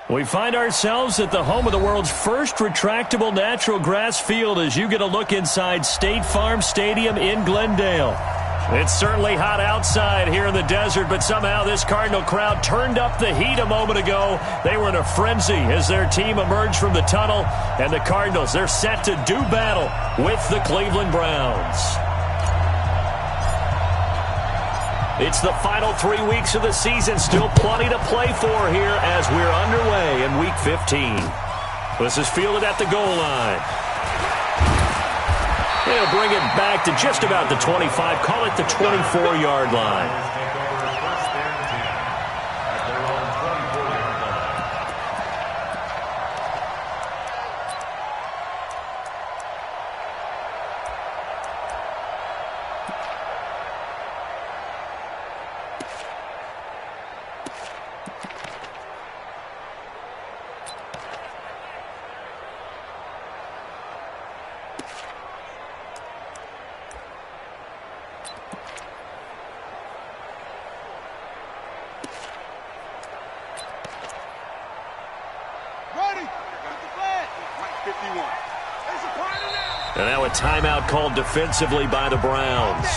We find ourselves at the home of the world's first retractable natural grass field as you get a look inside State Farm Stadium in Glendale. It's certainly hot outside here in the desert, but somehow this Cardinal crowd turned up the heat a moment ago. They were in a frenzy as their team emerged from the tunnel, and the Cardinals, they're set to do battle with the Cleveland Browns. It's the final 3 weeks of the season. Still plenty to play for here as we're underway in Week 15. This is fielded at the goal line. They'll bring it back to just about the 25. Call it the 24-yard line. And now a timeout called defensively by the Browns.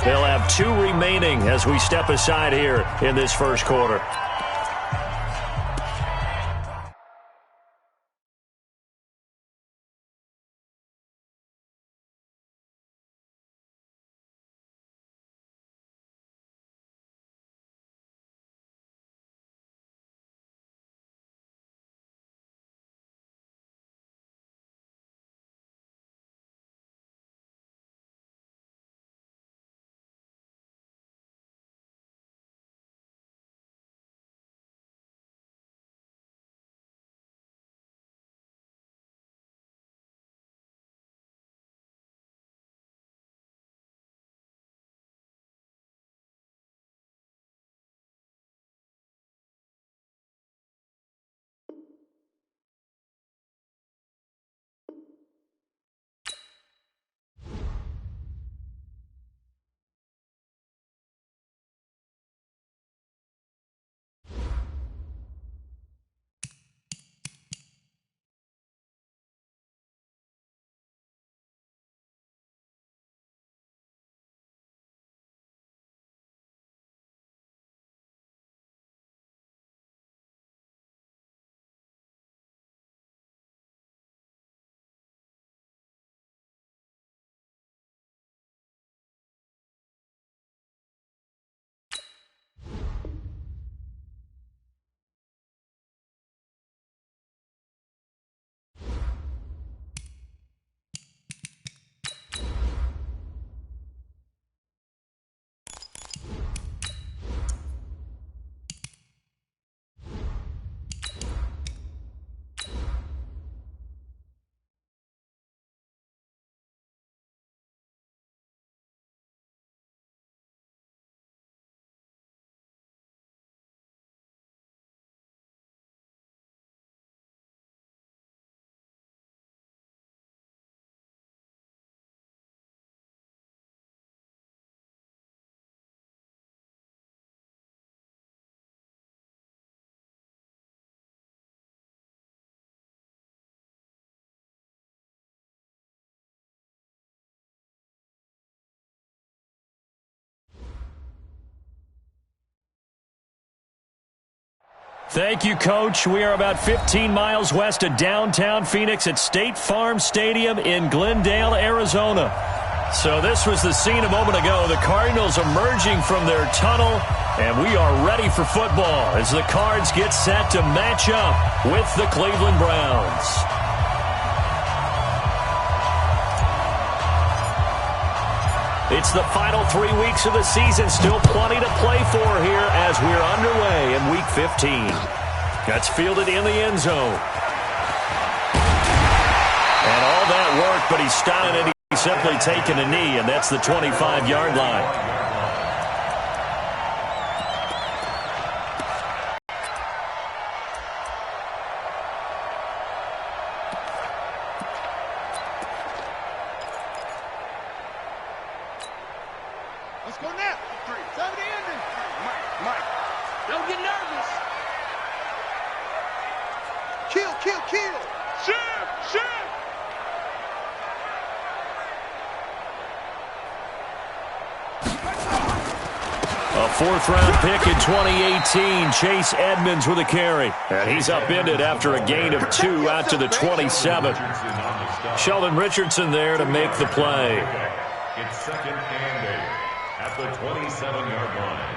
They'll have 2 remaining as we step aside here in this first quarter. Thank you, Coach. We are about 15 miles west of downtown Phoenix at State Farm Stadium in Glendale, Arizona. So this was the scene a moment ago. The Cardinals emerging from their tunnel, and we are ready for football as the Cards get set to match up with the Cleveland Browns. It's the final 3 weeks of the season. Still plenty to play for here as we're underway in Week 15. That's fielded in the end zone. And all that work, but he's stopping it. He's simply taking a knee, and that's the 25-yard line. Let's go now. Somebody in there. Mike, don't get nervous. Kill, kill. Shift, shift. A fourth-round pick in 2018, Chase Edmonds with a carry. And he's upended after a gain of 2 out to the 27. Sheldon Richardson there to make the play. It's second and 8 at the 27-yard line.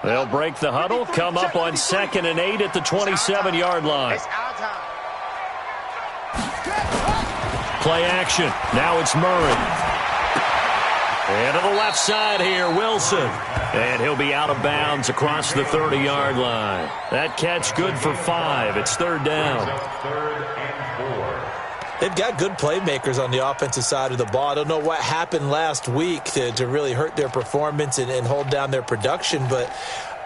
They'll break the huddle, come up on second and 8 at the 27-yard line. Play action. Now it's Murray. And to the left side here, Wilson. And he'll be out of bounds across the 30-yard line. That catch good for 5. It's third down. Third and 4. They've got good playmakers on the offensive side of the ball. I don't know what happened last week to really hurt their performance and hold down their production, but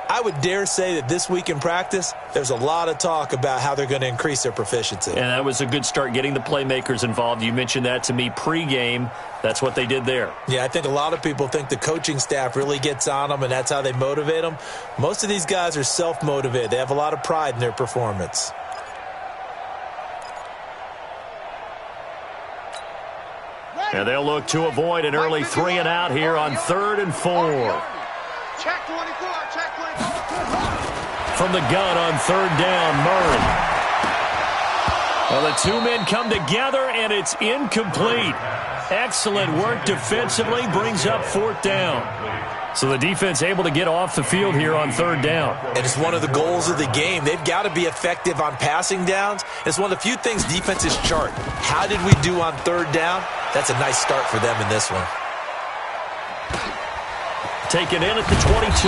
I would dare say that this week in practice, there's a lot of talk about how they're going to increase their proficiency. And that was a good start, getting the playmakers involved. You mentioned that to me pregame. That's what they did there. Yeah, I think a lot of people think the coaching staff really gets on them, and that's how they motivate them. Most of these guys are self-motivated. They have a lot of pride in their performance. And they'll look to avoid an early 3 and out here on 3rd and 4. Check 24, check 24. From the gun on 3rd down, Murray. Well, the two men come together, and it's incomplete. Excellent work defensively, brings up 4th down. So the defense able to get off the field here on 3rd down. And it's one of the goals of the game. They've got to be effective on passing downs. It's one of the few things defenses chart. How did we do on 3rd down? That's a nice start for them in this one. Taken in at the 22.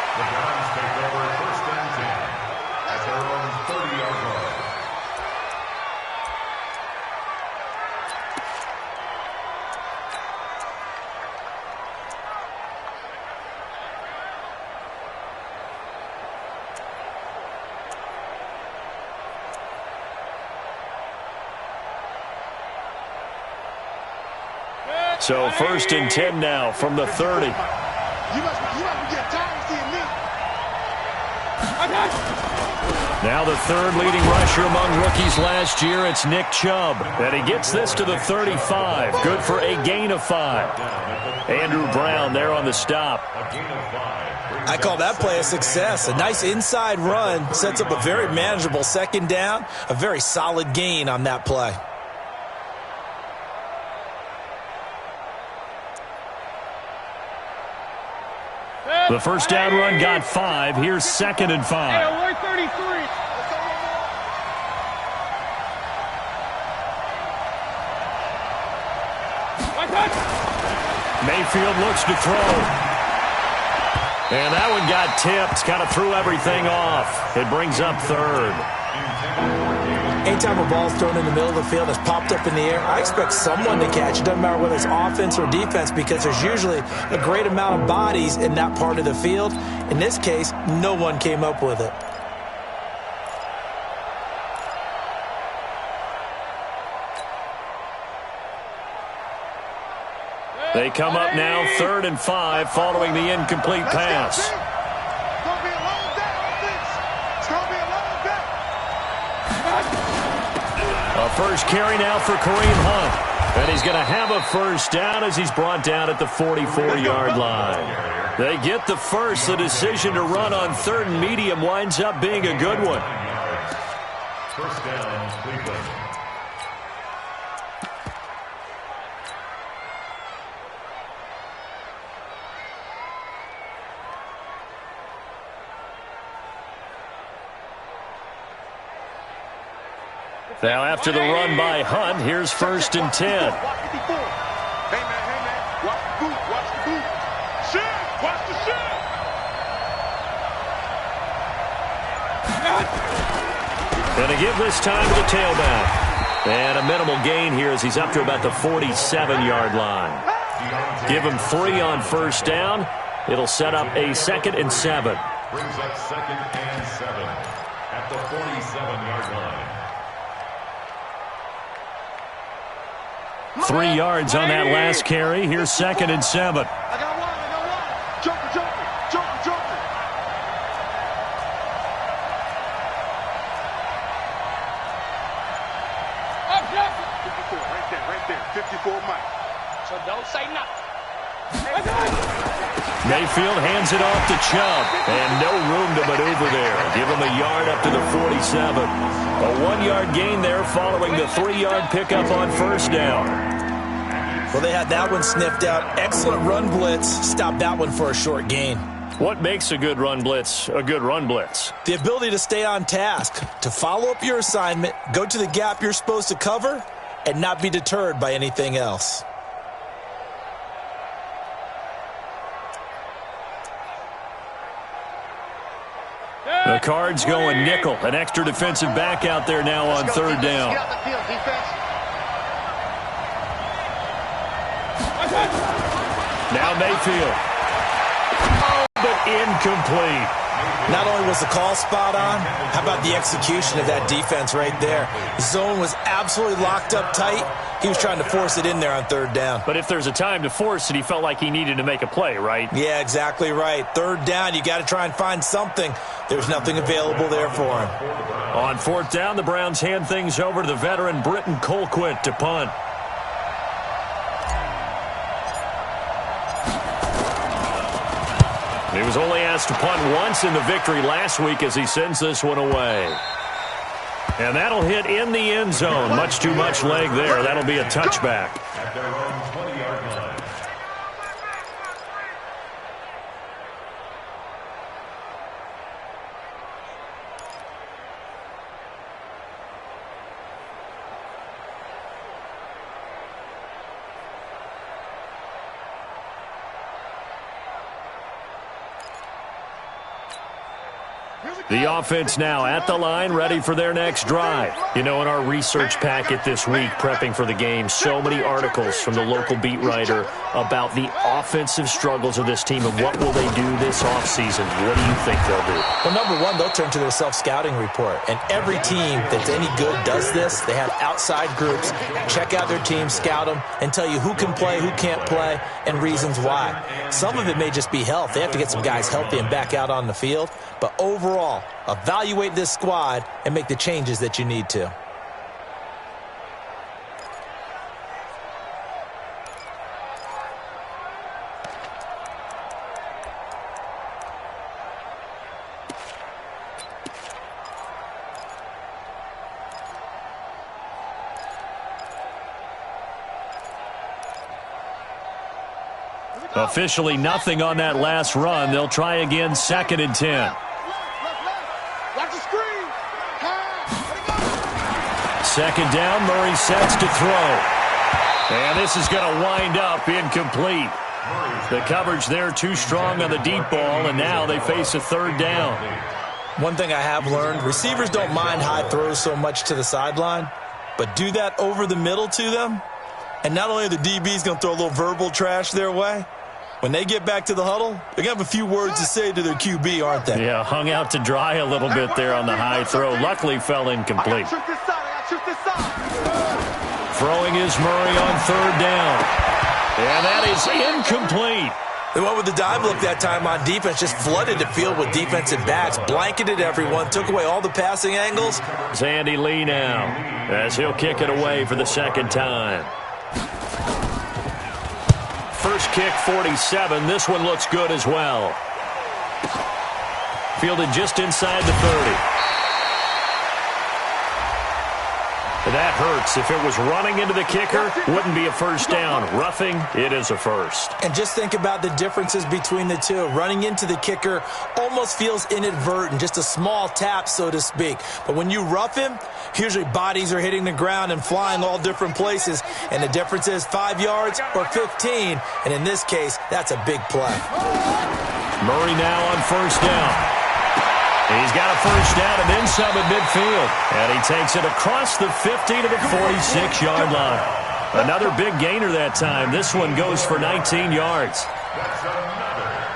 The Browns take over 1st and 10 at their own 30-yard line. So 1st and 10 now from the 30. You must get tired of seeing me. Now the 3rd leading rusher among rookies last year, it's Nick Chubb. And he gets this to the 35. Good for a gain of 5. Andrew Brown there on the stop. I call that play a success. A nice inside run sets up a very manageable 2nd down. A very solid gain on that play. The 1st down run got 5. Here's 2nd and 5. 33. Mayfield looks to throw. And that one got tipped. Kind of threw everything off. It brings up 3rd. Anytime a ball's thrown in the middle of the field, it's popped up in the air, I expect someone to catch it. Doesn't matter whether it's offense or defense, because there's usually a great amount of bodies in that part of the field. In this case, no one came up with it. They come up now 3rd and 5 following the incomplete pass. It's going to be a long day on this. It's going to be a long day. A first carry now for Kareem Hunt. And he's going to have a 1st down as he's brought down at the 44-yard line. They get the first. The decision to run on 3rd and medium winds up being a good one. 1st down, Cleveland. Now after the run by Hunt, here's 1st and 10. Hey, man, watch the boot, watch the boot. Shift, watch the shift. And to give this time to the tailback. And a minimal gain here as he's up to about the 47-yard line. Give him 3 on 1st down. It'll set up a 2nd and 7. Brings up 2nd and 7 at the 47-yard line. 3 yards on that last carry. Here's 2nd and 7. I got one. Joker. Right there. 54 Mike. So don't say nothing. Mayfield hands it off to Chubb, and no room to maneuver there. Give him a yard up to the 47. A 1-yard gain there following the 3-yard pickup on first down. Well, they had that one sniffed out. Excellent run blitz. Stopped that one for a short gain. What makes a good run blitz a good run blitz? The ability to stay on task, to follow up your assignment, go to the gap you're supposed to cover, and not be deterred by anything else. The Cards going nickel. An extra defensive back out there now on third down. Now Mayfield. Oh, but incomplete. Not only was the call spot on, how about the execution of that defense right there? The zone was absolutely locked up tight. He was trying to force it in there on third down. But if there's a time to force it, he felt like he needed to make a play, right? Yeah, exactly right. Third down, you got to try and find something. There's nothing available there for him. On fourth down, the Browns hand things over to the veteran Britton Colquitt to punt. He was only asked to punt once in the victory last week as he sends this one away. And that'll hit in the end zone. Much too much leg there. That'll be a touchback. At their own 20-yard line. The offense now at the line, ready for their next drive. You know, in our research packet this week, prepping for the game, so many articles from the local beat writer about the offensive struggles of this team and what will they do this offseason. What do you think they'll do? Well, number one, they'll turn to their self-scouting report. And every team that's any good does this. They have outside groups, check out their team, scout them, and tell you who can play, who can't play, and reasons why. Some of it may just be health. They have to get some guys healthy and back out on the field. But overall, evaluate this squad and make the changes that you need to. Officially nothing on that last run. They'll try again, 2nd and 10. Watch the screen. Second down, Murray sets to throw. And this is going to wind up incomplete. The coverage there too strong on the deep ball, and now they face a third down. One thing I have learned, receivers don't mind high throws so much to the sideline, but do that over the middle to them, and not only are the DBs going to throw a little verbal trash their way, when they get back to the huddle, they're going to have a few words to say to their QB, aren't they? Yeah, hung out to dry a little bit there on the high throw. Luckily fell incomplete. Throwing is Murray on third down. And that is incomplete. They went with the dive look that time on defense, just flooded the field with defensive backs, blanketed everyone, took away all the passing angles. It's Andy Lee now as he'll kick it away for the second time. First kick, 47. This one looks good as well. Fielded just inside the 30. That hurts. If it was running into the kicker, wouldn't be a first down. Roughing, it is a first. And just think about the differences between the two. Running into the kicker almost feels inadvertent, just a small tap, so to speak. But when you rough him, usually bodies are hitting the ground and flying all different places. And the difference is 5 yards or 15. And in this case, that's a big play. Murray now on first down. He's got a first down and then some at midfield. And he takes it across the 50 to the 46-yard line. Another big gainer that time. This one goes for 19 yards.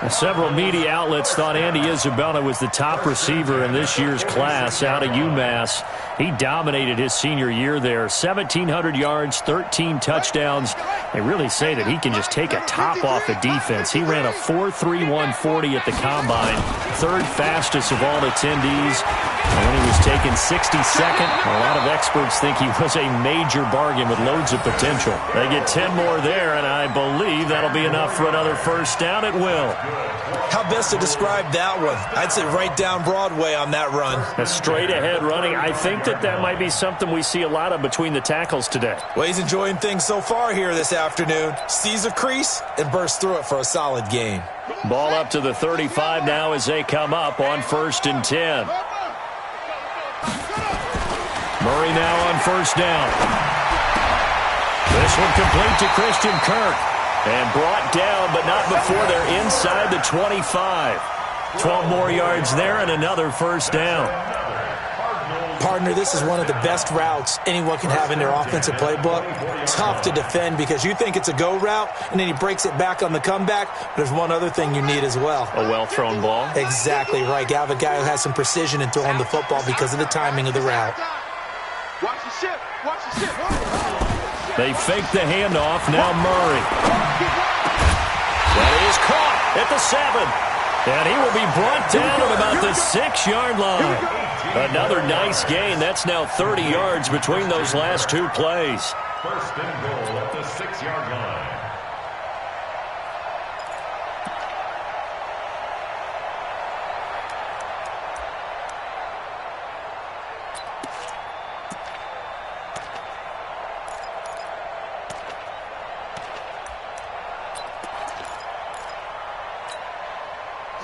Several media outlets thought Andy Isabella was the top receiver in this year's class out of UMass. He dominated his senior year there. 1,700 yards, 13 touchdowns. They really say that he can just take a top off the defense. He ran a 4.31 at the Combine, third fastest of all attendees. And when he was taken 62nd, a lot of experts think he was a major bargain with loads of potential. They get 10 more there, and I believe that'll be enough for another first down. It will. How best to describe that one? I'd say right down Broadway on that run. A straight-ahead running. I think that might be something we see a lot of between the tackles today. Well, he's enjoying things so far here this afternoon. Sees a crease and bursts through it for a solid gain. Ball up to the 35 now as they come up on 1st and 10. Murray now on first down. This one complete to Christian Kirk. And brought down, but not before they're inside the 25. 12 more yards there and another first down. Partner, this is one of the best routes anyone can have in their offensive playbook. Tough to defend because you think it's a go route, and then he breaks it back on the comeback. But there's one other thing you need as well. A well-thrown ball? Exactly right. You have a guy who has some precision in throwing the football because of the timing of the route. Watch the ship. Watch the ship. They fake the handoff. Now Murray. That is caught at the 7. And he will be brought down at about the 6-yard line. Another nice gain. That's now 30 yards between those last two plays. First and goal at the 6-yard line.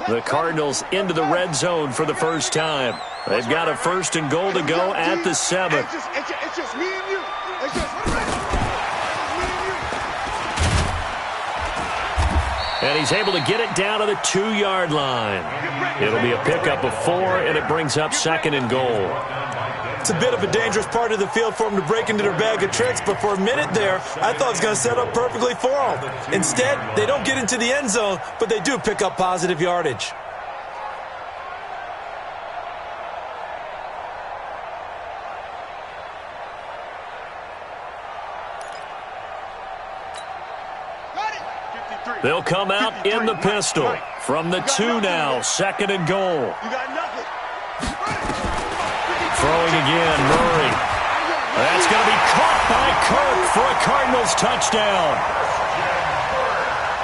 The Cardinals into the red zone for the first time. They've got a 1st and goal to go at the 7. It's just me and you. It's just me and you. And he's able to get it down to the 2-yard line. It'll be a pickup of 4, and it brings up 2nd and goal. It's a bit of a dangerous part of the field for him to break into their bag of tricks, but for a minute there, I thought it was going to set up perfectly for him. Instead, they don't get into the end zone, but they do pick up positive yardage. They'll come out in the pistol. From the 2 now, 2nd and goal. You got nothing. Throwing again, Murray. That's going to be caught by Kirk for a Cardinals touchdown.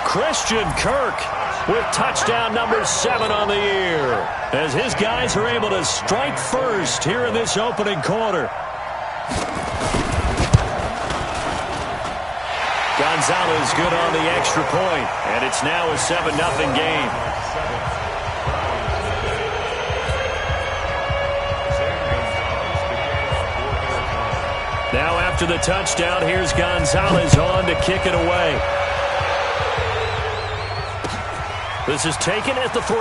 Christian Kirk with touchdown number 7 on the year, as his guys are able to strike first here in this opening quarter. Gonzalez good on the extra point, and it's now a 7-0 game. Now after the touchdown, here's Gonzalez on to kick it away. This is taken at the 3.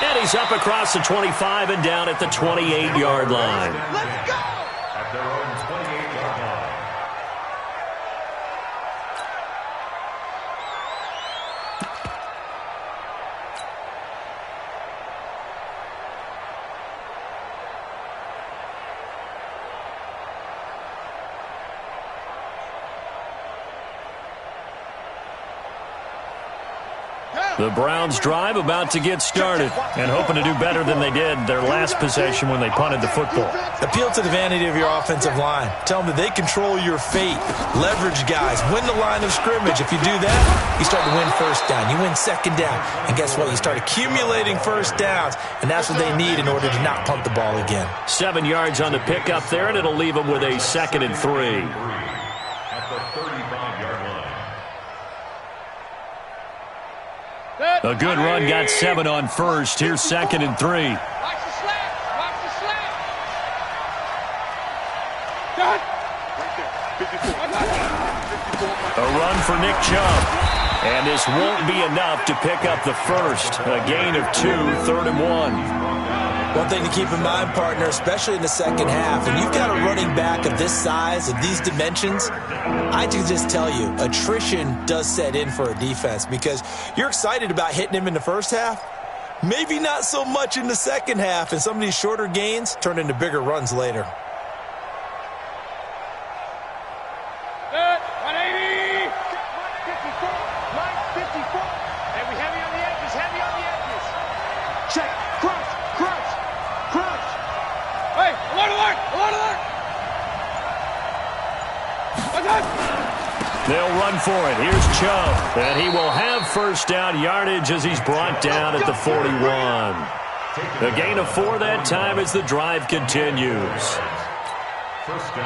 And he's up across the 25 and down at the 28-yard line. Let's go. At their own 28-yard line. The Browns drive about to get started and hoping to do better than they did their last possession when they punted the football. Appeal to the vanity of your offensive line. Tell them that they control your fate. Leverage guys. Win the line of scrimmage. If you do that, you start to win first down. You win second down. And guess what? You start accumulating first downs. And that's what they need in order to not punt the ball again. 7 yards on the pickup there, and it'll leave them with a 2nd and 3. At the 35-yard line. A good run got 7 on first. Here's 2nd and 3. Watch the slap. Watch the slap. A run for Nick Chubb. And this won't be enough to pick up the first. A gain of 2, 3rd and 1. One thing to keep in mind, partner, especially in the second half, and you've got a running back of this size, of these dimensions, I can just tell you, attrition does set in for a defense because you're excited about hitting him in the first half, Maybe not so much in the second half, and some of these shorter gains turn into bigger runs later. Good. 180. 54. Line 54. Heavy, heavy on the edges. Heavy on the edges. Check. Crouch. Crouch. Crouch. Hey, alert, alert, alert, alert. What's up? They'll run for it. Here's Chubb. And he will have first down yardage as he's brought down at the 41. A gain of 4 that time as the drive continues.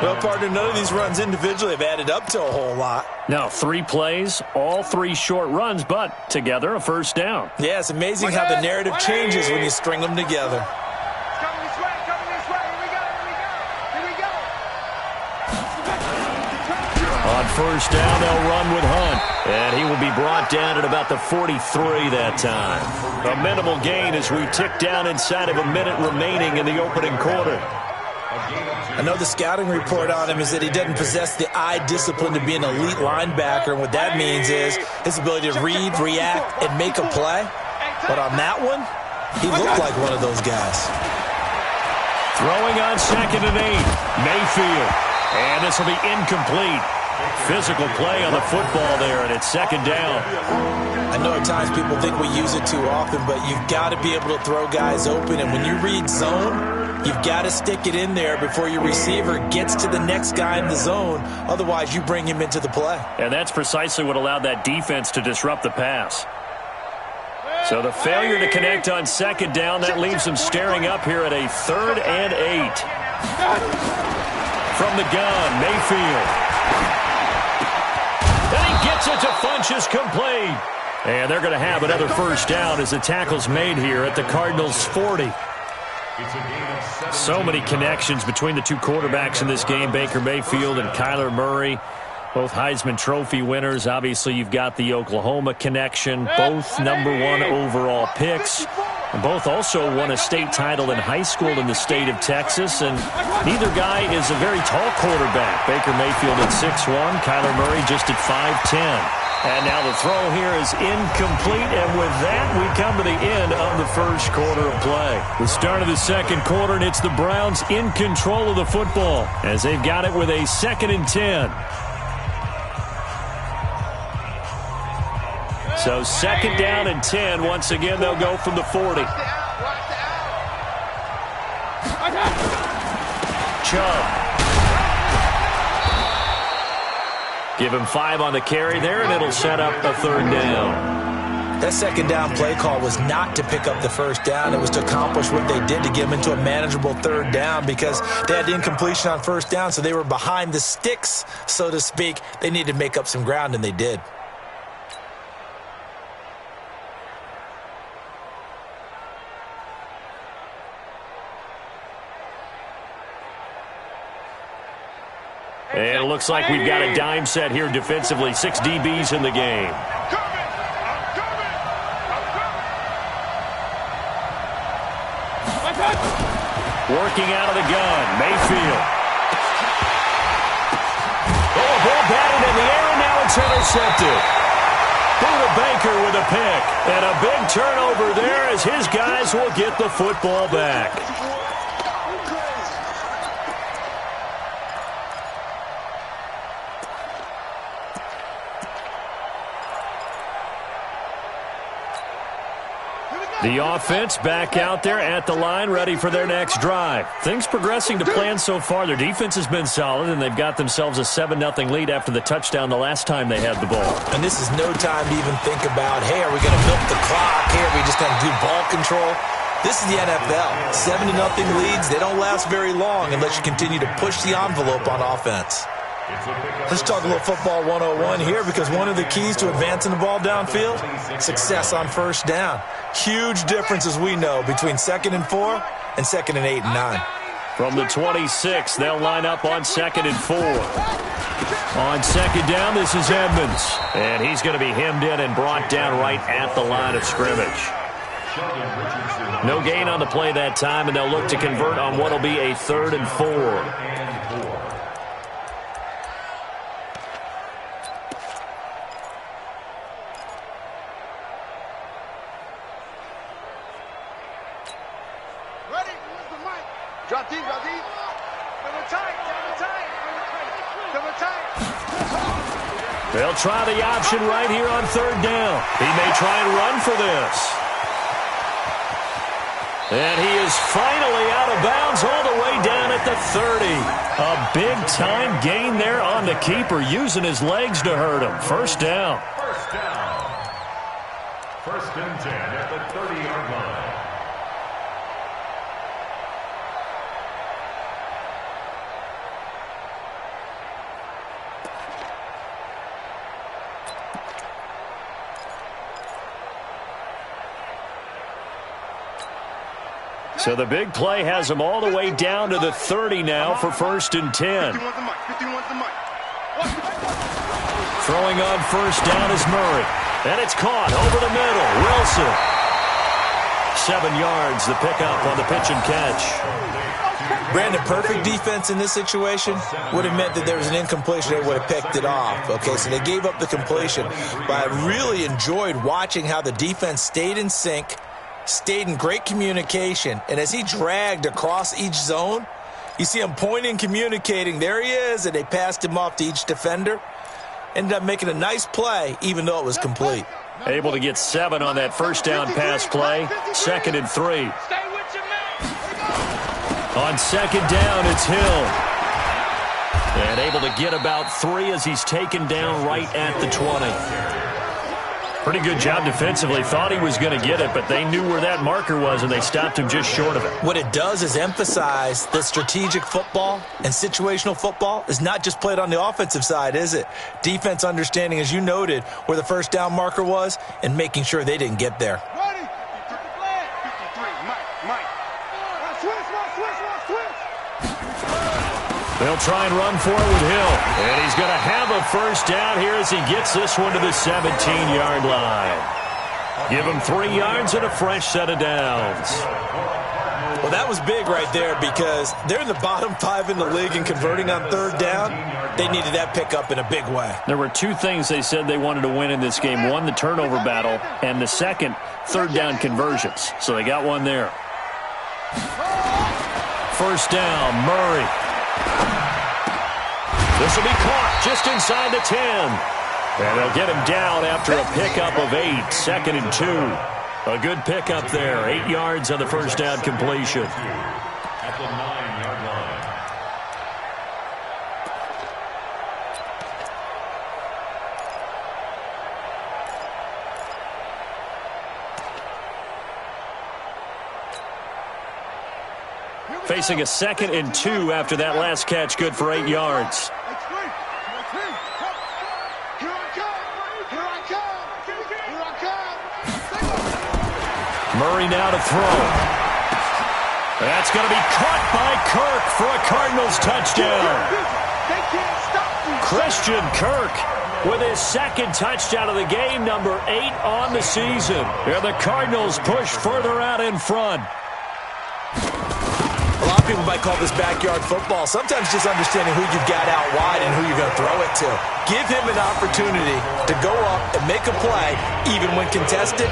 Well, partner, none of these runs individually have added up to a whole lot. Now, 3 plays, all 3 short runs, but together a first down. Yeah, it's amazing how the narrative changes when you string them together. Coming this way. Coming this way. Here we go. Here we go. Here we go. On first down, they'll run with Hunt. And he will be brought down at about the 43 that time. A minimal gain as we tick down inside of a minute remaining in the opening quarter. I know the scouting report on him is that he doesn't possess the eye discipline to be an elite linebacker. And what that means is his ability to read, react, and make a play. But on that one, he looked like one of those guys. Throwing on 2nd and 8. Mayfield. And this will be incomplete. Physical play on the football there, and it's 2nd down. I know at times people think we use it too often, but you've got to be able to throw guys open. And when you read zone, you've got to stick it in there before your receiver gets to the next guy in the zone. Otherwise, you bring him into the play. And that's precisely what allowed that defense to disrupt the pass. So the failure to connect on 2nd down, that leaves them staring up here at a 3rd and 8. From the gun, Mayfield. And he gets it to Funchess, complete. And they're going to have another first down as the tackle's made here at the Cardinals' 40. So many connections between the 2 quarterbacks in this game, Baker Mayfield and Kyler Murray. Both Heisman Trophy winners. Obviously, you've got the Oklahoma connection. Both #1 overall picks. And both also won a state title in high school in the state of Texas. And neither guy is a very tall quarterback. Baker Mayfield at 6'1", Kyler Murray just at 5'10". And now the throw here is incomplete. And with that, we come to the end of the first quarter of play. The start of the second quarter, and it's the Browns in control of the football as they've got it with a 2nd and 10. So 2nd down and 10. Once again, they'll go from the 40. Chubb. Give him 5 on the carry there, and it'll set up a 3rd down. That 2nd down play call was not to pick up the first down. It was to accomplish what they did to get them into a manageable 3rd down because they had incompletion on first down, so they were behind the sticks, so to speak. They needed to make up some ground, and they did. And it looks like we've got a dime set here defensively. 6 DBs in the game. Working out of the gun, Mayfield. Oh, a ball batted in the air, and now it's intercepted. Buda Baker with a pick. And a big turnover there as his guys will get the football back. The offense back out there at the line, ready for their next drive. Things progressing to plan so far. Their defense has been solid, and they've got themselves a 7-0 lead after the touchdown the last time they had the ball. And this is no time to even think about, hey, are we going to milk the clock? Hey, are we just going to do ball control? This is the NFL. 7-0 leads, they don't last very long unless you continue to push the envelope on offense. Let's talk a little football 101 here because one of the keys to advancing the ball downfield, success on first down. Huge difference, as we know, between 2nd and 4 and 2nd and 8 and 9. From the 26, they'll line up on 2nd and 4. On 2nd down, this is Edmonds. And he's going to be hemmed in and brought down right at the line of scrimmage. No gain on the play that time, and they'll look to convert on what will be a 3rd and 4. They'll try the option right here on third down. He may try and run for this. And he is finally out of bounds all the way down at the 30. A big-time gain there on the keeper, using his legs to hurt him. First down. First down. First and 10 at the 30-yard line. So the big play has him all the way down to the 30 now for first and 10. Throwing on first down is Murray. And it's caught over the middle. Wilson. 7 yards, the pickup on the pitch and catch. Brandon, perfect defense in this situation would have meant that there was an incompletion. They would have picked it off. Okay, so they gave up the completion. But I really enjoyed watching how the defense stayed in sync, stayed in great communication, and as he dragged across each zone, you see him pointing, communicating. There he is, and they passed him off to each defender. Ended up making a nice play, even though it was complete. Able to get 7 on that first down pass play. 2nd and 3. On 2nd down, it's Hill. And able to get about 3 as he's taken down right at the 20. Pretty good job defensively. Thought he was going to get it, but they knew where that marker was, and they stopped him just short of it. What it does is emphasize that strategic football and situational football is not just played on the offensive side, is it? Defense understanding, as you noted, where the first down marker was and making sure they didn't get there. They'll try and run forward with Hill. And he's going to have a first down here as he gets this one to the 17-yard line. Give him 3 yards and a fresh set of downs. Well, that was big right there because they're in the bottom 5 in the league and converting on third down. They needed that pickup in a big way. There were 2 things they said they wanted to win in this game. One, the turnover battle, and the second, third down conversions. So they got one there. First down, Murray. This will be caught just inside the 10. And they'll get him down after a pickup of 8. 2nd and 2. A good pickup there. 8 yards on the first down completion. At the 9-yard line. Facing a 2nd and 2 after that last catch, good for 8 yards. Murray now to throw. That's going to be caught by Kirk for a Cardinals touchdown. Christian Kirk with his 2nd touchdown of the game, number 8 on the season. And the Cardinals push further out in front. A lot of people might call this backyard football. Sometimes just understanding who you've got out wide and who you're going to throw it to. Give him an opportunity to go up and make a play, even when contested.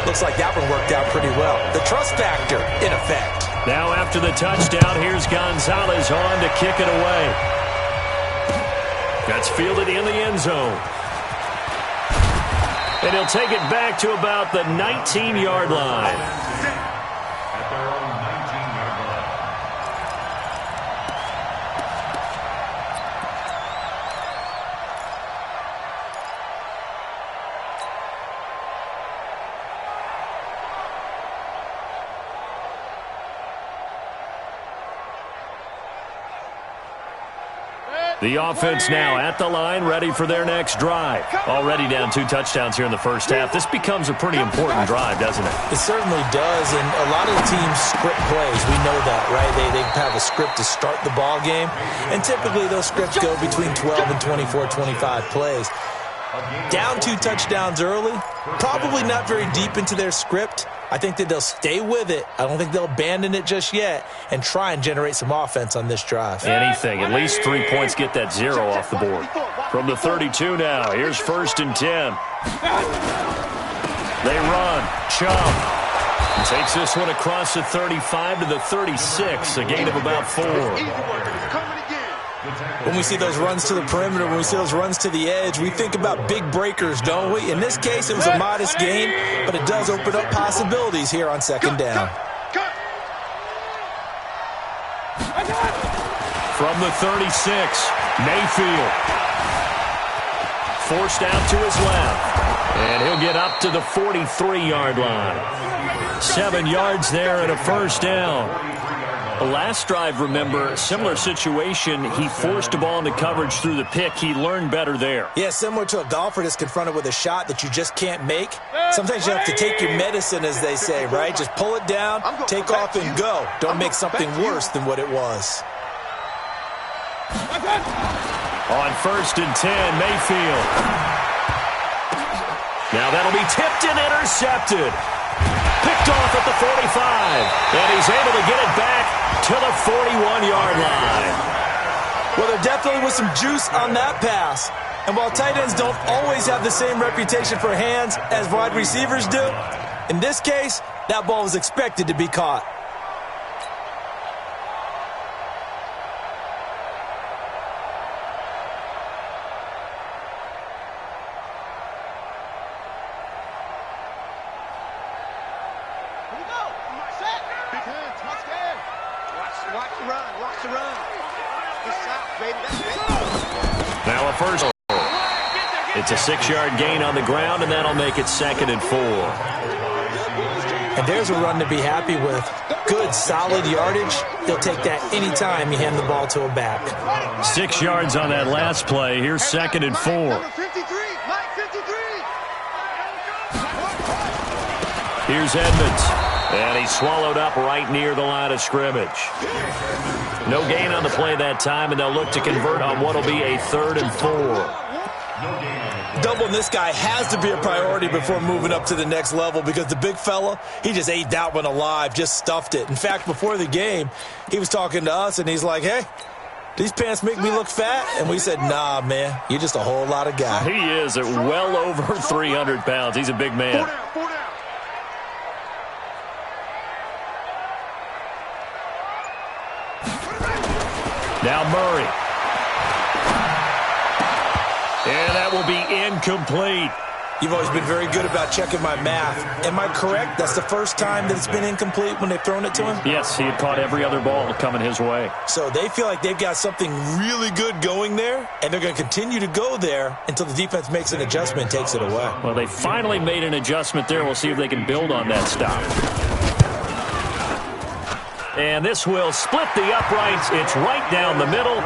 Looks like that one worked out pretty well. The trust factor in effect. Now after the touchdown, here's Gonzalez on to kick it away. That's fielded in the end zone. And he'll take it back to about the 19-yard line. At their own 19-yard line. The offense now at the line, ready for their next drive. Already down 2 touchdowns here in the first half. This becomes a pretty important drive, doesn't it? It certainly does, and a lot of the teams script plays. We know that, right? They have a script to start the ball game, and typically those scripts go between 12 and 24, 25 plays. Down 2 touchdowns early, probably not very deep into their script. I think that they'll stay with it. I don't think they'll abandon it just yet and try and generate some offense on this drive. Anything. At least 3 points, get that 0 off the board. From the 32 now, here's 1st and 10. They run. Chubb. He takes this one across the 35 to the 36, a gain of about 4. When we see those runs to the perimeter, when we see those runs to the edge, we think about big breakers, don't we? In this case, it was a modest gain, but it does open up possibilities here on second down. From the 36, Mayfield. Forced out to his left. And he'll get up to the 43-yard line. 7 yards there and a first down. The last drive, remember, similar situation. He forced a ball into coverage through the pick. He learned better there. Yeah, similar to a golfer that's confronted with a shot that you just can't make. Sometimes you have to take your medicine, as they say, right? Just pull it down, take off, and go. Don't make something worse than what it was. On 1st and 10, Mayfield. Now that'll be tipped and intercepted. Picked off at the 45. And he's able to get it back to the 41-yard line. Well, there definitely was some juice on that pass. And while tight ends don't always have the same reputation for hands as wide receivers do, in this case, that ball was expected to be caught. Now a first. It's a 6-yard gain on the ground, and that'll make it 2nd and 4. And there's a run to be happy with. Good, solid yardage. He'll take that anytime you hand the ball to a back. 6 yards on that last play. Here's 2nd and 4. Here's Edmonds. And he's swallowed up right near the line of scrimmage. No gain on the play that time, and they'll look to convert on what will be a 3rd and 4. Doubling this guy has to be a priority before moving up to the next level because the big fella, he just ate that one alive, just stuffed it. In fact, before the game, he was talking to us, and he's like, hey, these pants make me look fat? And we said, nah, man, you're just a whole lot of guy. He is at well over 300 pounds. He's a big man. Now Murray. And that will be incomplete. You've always been very good about checking my math. Am I correct? That's the first time that it's been incomplete when they've thrown it to him? Yes, he had caught every other ball coming his way. So they feel like they've got something really good going there, and they're going to continue to go there until the defense makes an adjustment and takes it away. Well, they finally made an adjustment there. We'll see if they can build on that stop. And this will split the uprights. It's right down the middle.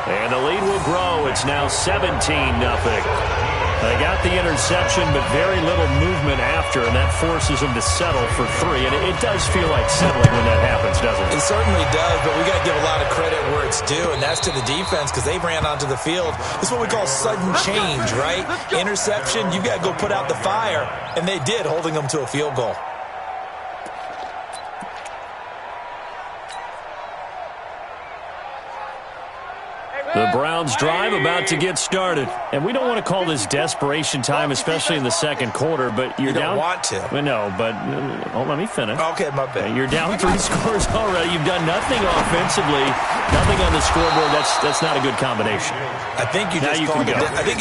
And the lead will grow. It's now 17-0. They got the interception, but very little movement after, and that forces them to settle for 3. And it does feel like settling when that happens, doesn't it? It certainly does, but we got to give a lot of credit where it's due, and that's to the defense because they ran onto the field. This is what we call sudden change, right? Interception, you've got to go put out the fire, and they did, holding them to a field goal. The Browns drive about to get started. And we don't want to call this desperation time, especially in the second quarter, but you're down. You don't want to. No, but let me finish. Okay, my bad. You're down 3 scores already. You've done nothing offensively, nothing on the scoreboard. That's not a good combination. I think you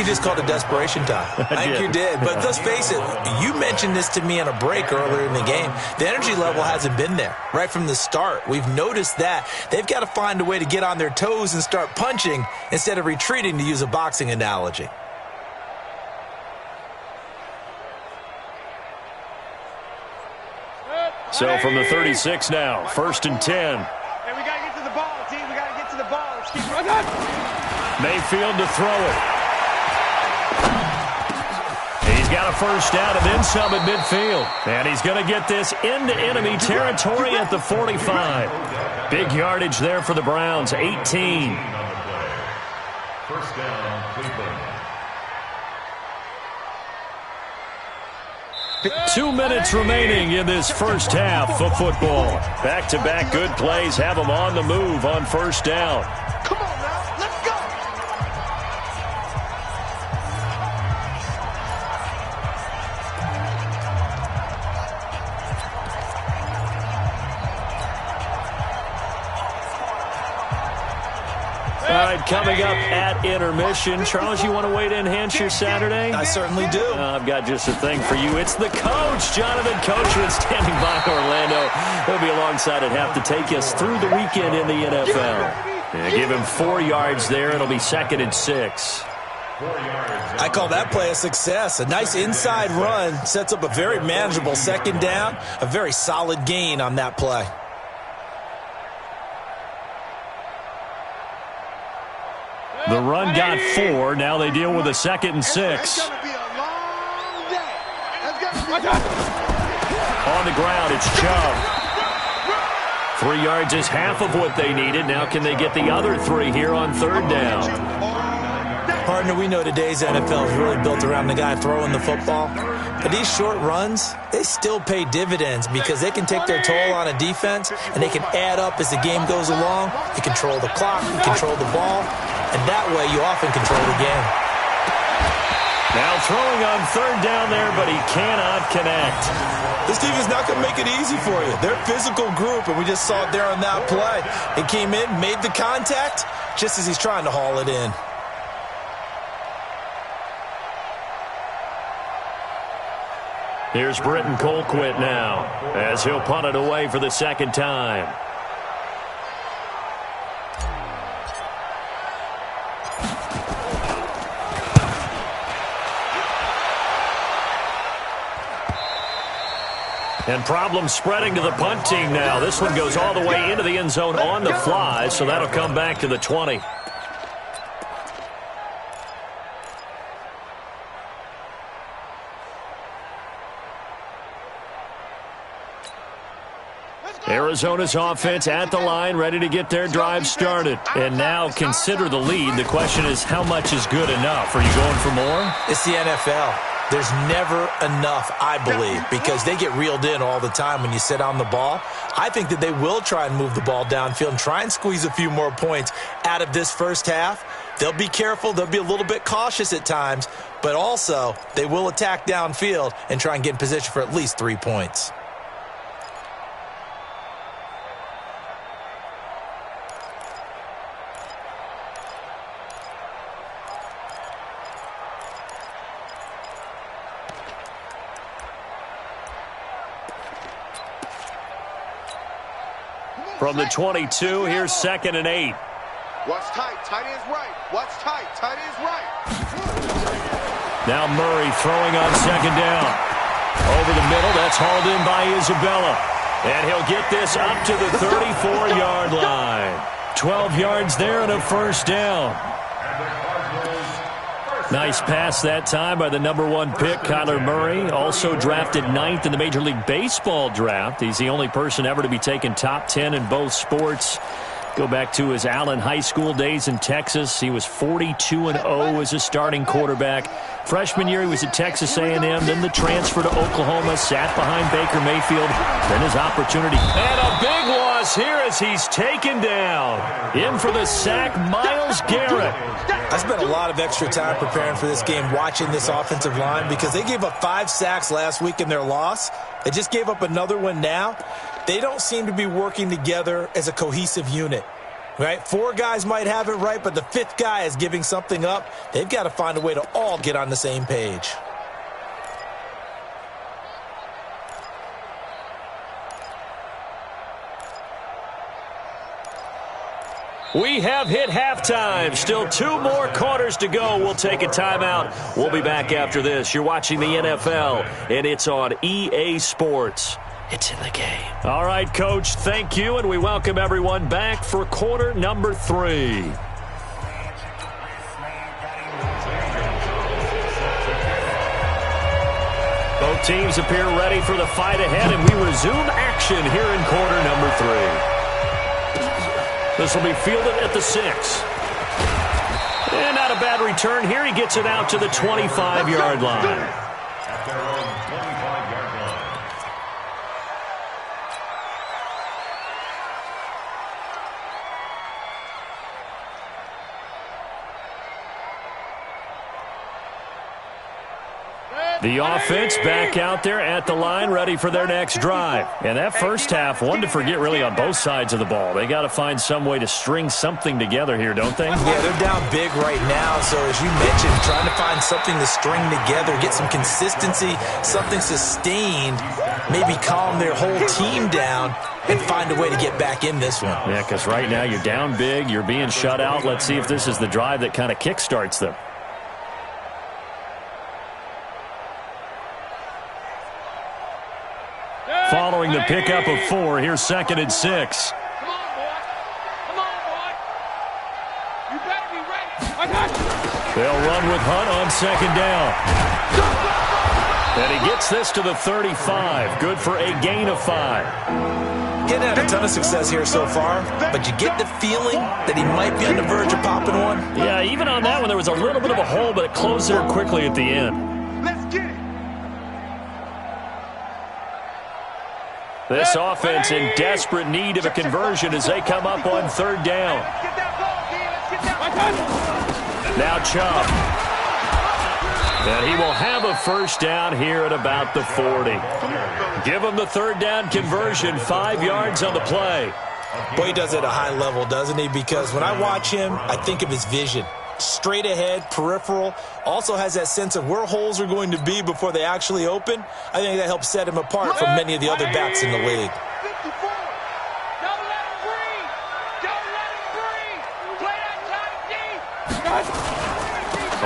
just called it desperation time. I think you did. But let's face it, you mentioned this to me on a break earlier in the game. The energy level hasn't been there right from the start. We've noticed that. They've got to find a way to get on their toes and start punching instead of retreating, to use a boxing analogy. So from the 36 now, 1st and 10. Hey, we got to get to the ball, team. We got to get to the ball. Let's keep running. Mayfield to throw it. He's got a first down and then some at midfield. And he's going to get this into enemy territory at the 45. Big yardage there for the Browns, 18. First down, Cleveland. 2 minutes remaining in this first half of football. Back-to-back good plays have them on the move on first down. Come on now, let's go. All right, coming up at intermission. Charles, you want to wait and enhance your Saturday? I certainly do. I've got just a thing for you. It's the coach, Jonathan Coachman, standing by Orlando. He'll be alongside at half to take us through the weekend in the NFL. Yeah, give him 4 yards there. It'll be 2nd and 6. I call that play a success. A nice inside run sets up a very manageable 2nd down. A very solid gain on that play. The run got 4. Now they deal with a 2nd and 6. It's going to be a long day. It's going to be On the ground, it's Chubb. 3 yards is half of what they needed. Now can they get the other 3 here on 3rd down? Partner, we know today's NFL is really built around the guy throwing the football. But these short runs, they still pay dividends because they can take their toll on a defense and they can add up as the game goes along. You control the clock, you control the ball, and that way you often control the game. Now throwing on 3rd down there, but he cannot connect. This team is not going to make it easy for you. They're a physical group, and we just saw it there on that play. It came in, made the contact, just as he's trying to haul it in. Here's Britton Colquitt now, as he'll punt it away for the 2nd time. And problems spreading to the punt team now. This one goes all the way into the end zone on the fly, so that'll come back to the 20. Arizona's offense at the line, ready to get their drive started. And now consider the lead. The question is, how much is good enough? Are you going for more? It's the NFL. There's never enough, I believe, because they get reeled in all the time when you sit on the ball. I think that they will try and move the ball downfield and try and squeeze a few more points out of this first half. They'll be careful. They'll be a little bit cautious at times, but also they will attack downfield and try and get in position for at least 3 points. From the 22, here's 2nd and 8. Watch tight. Tight end's right. Watch tight. Tight end's right. Now Murray throwing on 2nd down. Over the middle, that's hauled in by Isabella. And he'll get this up to the 34-yard line. 12 yards there and a 1st down. Nice pass that time by the #1 pick, Kyler Murray. Also drafted 9th in the Major League Baseball draft. He's the only person ever to be taken top 10 in both sports. Go back to his Allen High School days in Texas. He was 42-0 as a starting quarterback. Freshman year, he was at Texas A&M. Then the transfer to Oklahoma, sat behind Baker Mayfield. Then his opportunity. And a big loss here as he's taken down. In for the sack, Myles Garrett. I spent a lot of extra time preparing for this game, watching this offensive line, because they gave up 5 sacks last week in their loss. They just gave up another one now. They don't seem to be working together as a cohesive unit, right? 4 guys might have it right, but the 5th guy is giving something up. They've got to find a way to all get on the same page. We have hit halftime. Still 2 more quarters to go. We'll take a timeout. We'll be back after this. You're watching the NFL, and it's on EA Sports. It's in the game. All right, Coach, thank you, and we welcome everyone back for quarter number 3. Both teams appear ready for the fight ahead, and we resume action here in quarter number 3. This will be fielded at the 6. And not a bad return here. He gets it out to the 25-yard line. At their own 25-yard line. The offense back out there at the line, ready for their next drive. And that first half, one to forget really on both sides of the ball. They got to find some way to string something together here, don't they? Yeah, they're down big right now. So as you mentioned, trying to find something to string together, get some consistency, something sustained, maybe calm their whole team down and find a way to get back in this one. Yeah, because right now you're down big, you're being shut out. Let's see if this is the drive that kind of kickstarts them. Following the pickup of 4, here's 2nd and 6. Come on, boy. Come on, boy. You better be ready. I got you. They'll run with Hunt on 2nd down. And he gets this to the 35. Good for a gain of 5. Getting had a ton of success here so far, but you get the feeling that he might be on the verge of popping one. Yeah, even on that one, there was a little bit of a hole, but it closed there quickly at the end. Let's get it. This offense in desperate need of a conversion as they come up on 3rd down. Let's get that ball, D. Let's get that ball. Now Chubb. And he will have a 1st down here at about the 40. Give him the 3rd down conversion, 5 yards on the play. Boy, he does it at a high level, doesn't he? Because when I watch him, I think of his vision. Straight ahead, peripheral, also has that sense of where holes are going to be before they actually open. I think that helps set him apart from many of the other backs in the league. 54. Don't let him breathe. Don't let him breathe. Play that tight D.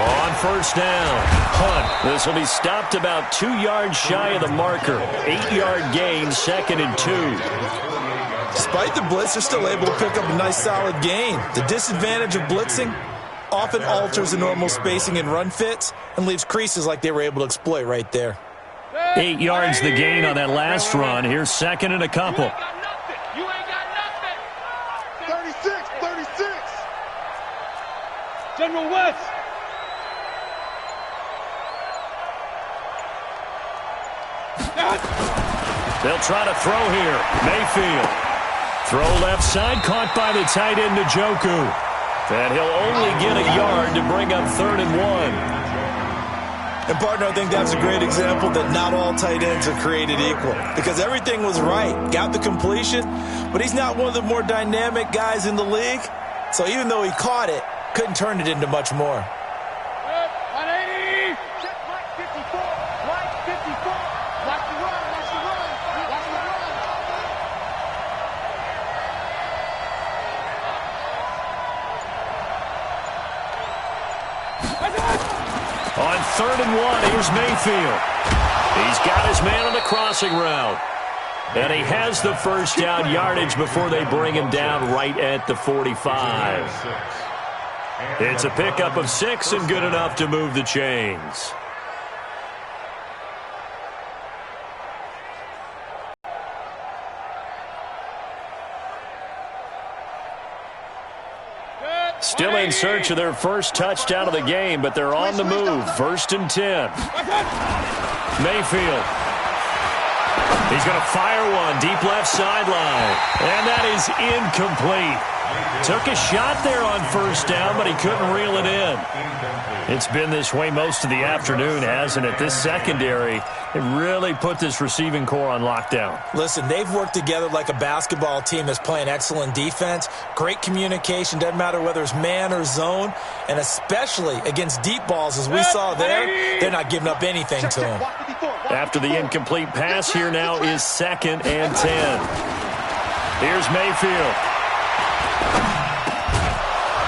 On 1st down, Hunt. This will be stopped about 2 yards shy of the marker. 8-yard gain, 2nd and 2. Despite the blitz, they're still able to pick up a nice solid gain. The disadvantage of blitzing often alters the normal spacing and run fits and leaves creases like they were able to exploit right there. 8 yards the gain on that last run. Here's 2nd and a couple. You ain't got nothing. 36, 36. General West. They'll try to throw here. Mayfield. Throw left side, caught by the tight end Njoku. And he'll only get a yard to bring up 3rd and 1. And, partner, I think that's a great example that not all tight ends are created equal. Because everything was right. Got the completion, but he's not one of the more dynamic guys in the league. So even though he caught it, couldn't turn it into much more. 180. Check right 54. Right 54. Watch the run. Watch the run. Watch the run. On 3rd and 1, here's Mayfield. He's got his man on the crossing route. And he has the 1st down yardage before they bring him down right at the 45. It's a pickup of 6 and good enough to move the chains. Still in search of their first touchdown of the game, but they're on the move. 1st and 10. Mayfield. He's going to fire one deep left sideline. And that is incomplete. Took a shot there on 1st down, but he couldn't reel it in. It's been this way most of the afternoon, hasn't it? This secondary, it really put this receiving core on lockdown. Listen, they've worked together like a basketball team that's playing excellent defense. Great communication, doesn't matter whether it's man or zone. And especially against deep balls, as we saw there, they're not giving up anything to them. After the incomplete pass, here now is 2nd and 10. Here's Mayfield.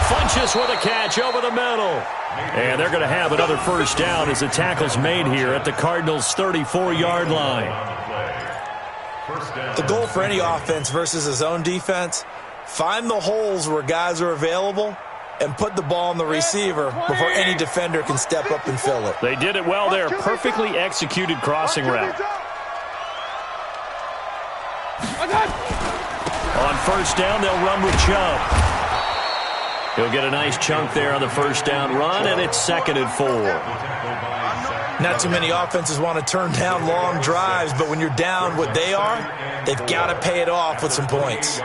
Funches with a catch over the middle. And they're going to have another 1st down as the tackle's made here at the Cardinals' 34-yard line. The goal for any offense versus his own defense, find the holes where guys are available and put the ball on the receiver before any defender can step up and fill it. They did it well there. Perfectly executed crossing route. On 1st down, they'll run with Chubb. He'll get a nice chunk there on the 1st down run, and it's 2nd and 4. Not too many offenses want to turn down long drives, but when you're down what they are, they've got to pay it off with some points.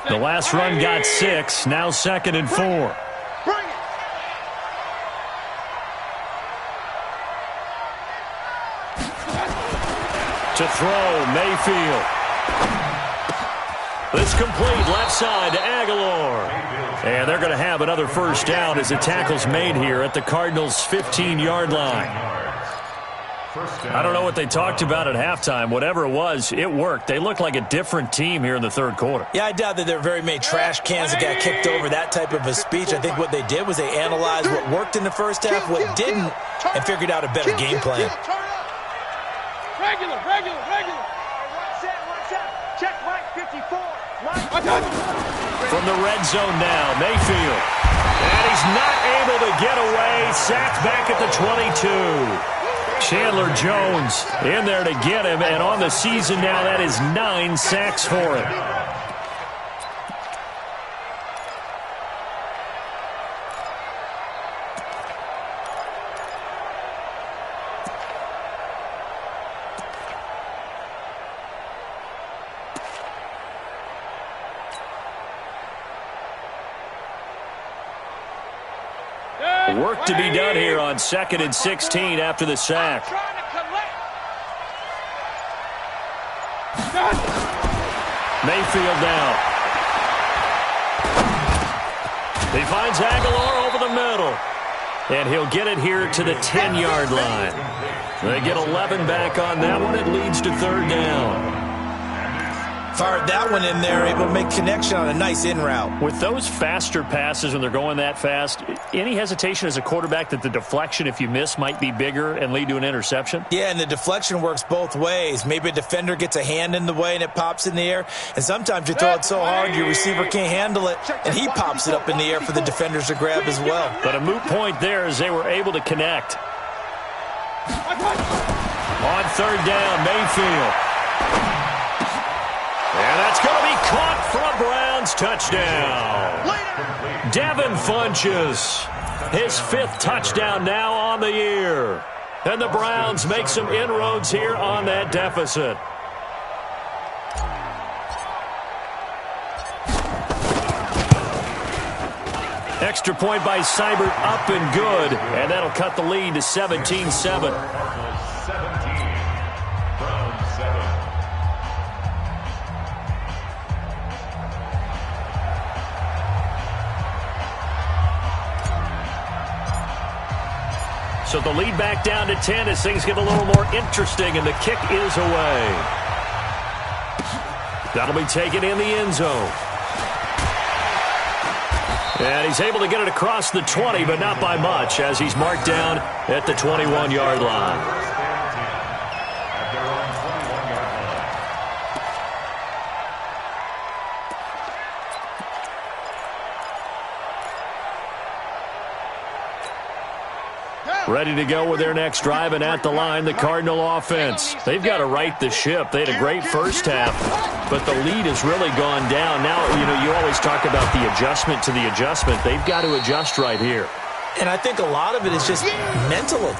The last run got 6. Now 2nd and 4. Bring it. To throw, Mayfield. It's complete left side to Aguilar. And they're going to have another first down as the tackle's made here at the Cardinals' 15-yard line. I don't know what they talked about at halftime. Whatever it was, it worked. They looked like a different team here in the third quarter. Yeah, I doubt that there are very many trash cans that got kicked over, that type of a speech. I think what they did was they analyzed what worked in the first half, what didn't, and figured out a better game plan. Regular. One set. Check Mike 54. From the red zone now, Mayfield. And he's not able to get away. Sacked back at the 22. Chandler Jones in there to get him, and on the season now, that is 9 sacks for him. Work to be done here on 2nd and 16 after the sack. Mayfield now. He finds Aguilar over the middle. And he'll get it here to the 10-yard line. They get 11 back on that one. It leads to 3rd down. Fired that one in there, able to make connection on a nice in route. With those faster passes when they're going that fast, any hesitation as a quarterback that the deflection, if you miss, might be bigger and lead to an interception? Yeah, and the deflection works both ways. Maybe a defender gets a hand in the way and it pops in the air. And sometimes you throw it so hard your receiver can't handle it, and he pops it up in the air for the defenders to grab as well. But a moot point there as they were able to connect. On 3rd down, Mayfield. And that's going to be caught for a Browns touchdown. Devin Funchess, his 5th touchdown now on the year. And the Browns make some inroads here on that deficit. Extra point by Seibert, up and good. And that'll cut the lead to 17-7. So the lead back down to 10 as things get a little more interesting, and the kick is away. That'll be taken in the end zone. And he's able to get it across the 20, but not by much, as he's marked down at the 21-yard line. Ready to go with their next drive, and at the line, the Cardinal offense. They've got to right the ship. They had a great first half, but the lead has really gone down. Now, you always talk about the adjustment to the adjustment. They've got to adjust right here. And I think a lot of it is just mentally.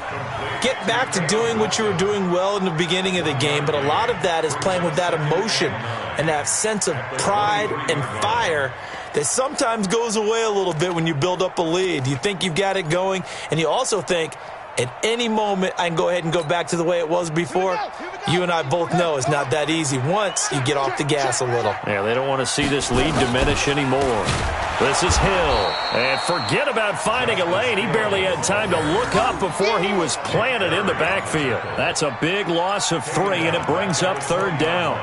Get back to doing what you were doing well in the beginning of the game, but a lot of that is playing with that emotion and that sense of pride and fire that sometimes goes away a little bit when you build up a lead. You think you've got it going, and you also think at any moment I can go ahead and go back to the way it was before. You and I both know it's not that easy once you get off the gas a little. Yeah, they don't want to see this lead diminish anymore. This is Hill. And forget about finding a lane. He barely had time to look up before he was planted in the backfield. That's a big loss of 3, and it brings up 3rd down.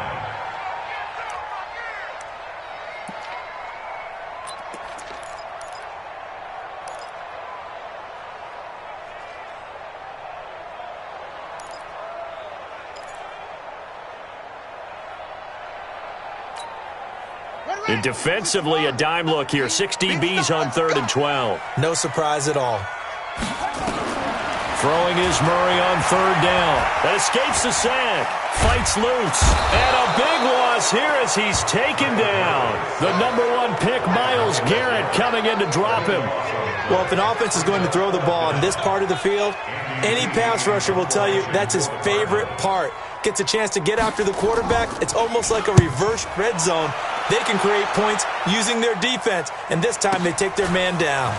And defensively, a dime look here. 6 DBs on 3rd and 12. No surprise at all. Throwing is Murray on 3rd down. That escapes the sack. Fights loose. And a big loss here as he's taken down. The #1 pick, Myles Garrett, coming in to drop him. Well, if an offense is going to throw the ball in this part of the field, any pass rusher will tell you that's his favorite part. Gets a chance to get after the quarterback. It's almost like a reverse red zone. They can create points using their defense, and this time they take their man down.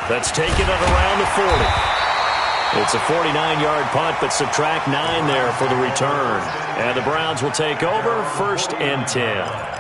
Let's take it at around the 40. It's a 49-yard punt, but subtract 9 there for the return. And the Browns will take over, 1st and 10.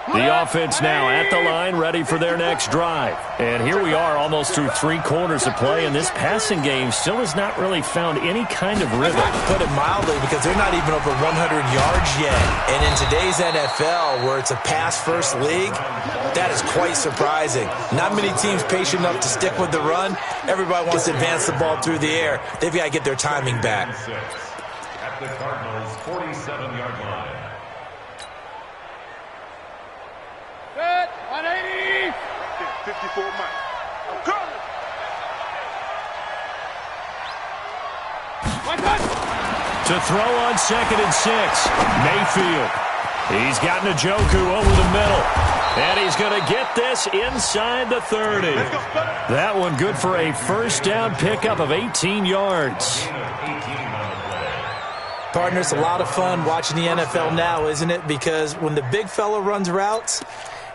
The offense now at the line, ready for their next drive. And here we are almost through 3 quarters of play, and this passing game still has not really found any kind of rhythm. Put it mildly, because they're not even over 100 yards yet. And in today's NFL, where it's a pass-first league, that is quite surprising. Not many teams patient enough to stick with the run. Everybody wants to advance the ball through the air. They've got to get their timing back. At the Cardinals' 47-yard line. Good. 180. 54 miles. I'm coming. One touch. To throw on 2nd and 6. Mayfield. He's got Njoku over the middle. And he's going to get this inside the 30. That one good for a first down pickup of 18 yards. Partner, it's a lot of fun watching the NFL now, isn't it? Because when the big fella runs routes,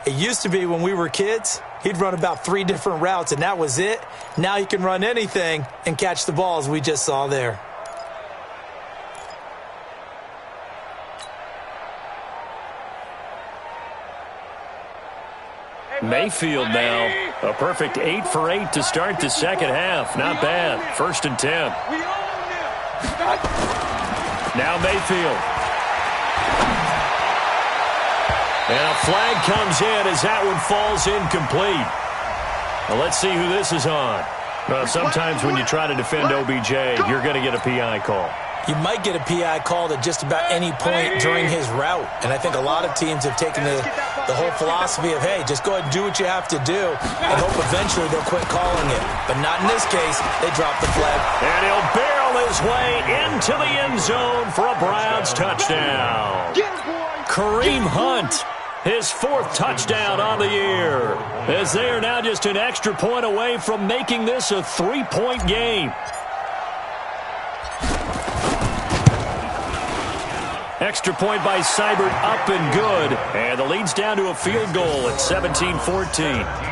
it used to be when we were kids, he'd run about 3 different routes, and that was it. Now he can run anything and catch the balls we just saw there. Mayfield now, a perfect 8 for 8 to start the second half. Not bad. 1st and 10. Now Mayfield. And a flag comes in as that one falls incomplete. Well, let's see who this is on. Well, sometimes when you try to defend OBJ, you're going to get a PI call. You might get a PI called at just about any point during his route. And I think a lot of teams have taken the whole philosophy of, hey, just go ahead and do what you have to do and hope eventually they'll quit calling it. But not in this case. They dropped the flag. And he'll barrel his way into the end zone for a Browns touchdown. Kareem Hunt, his 4th touchdown on the year, as they are now just an extra point away from making this a 3-point game. Extra point by Seibert, up and good. And the lead's down to a field goal at 17-14.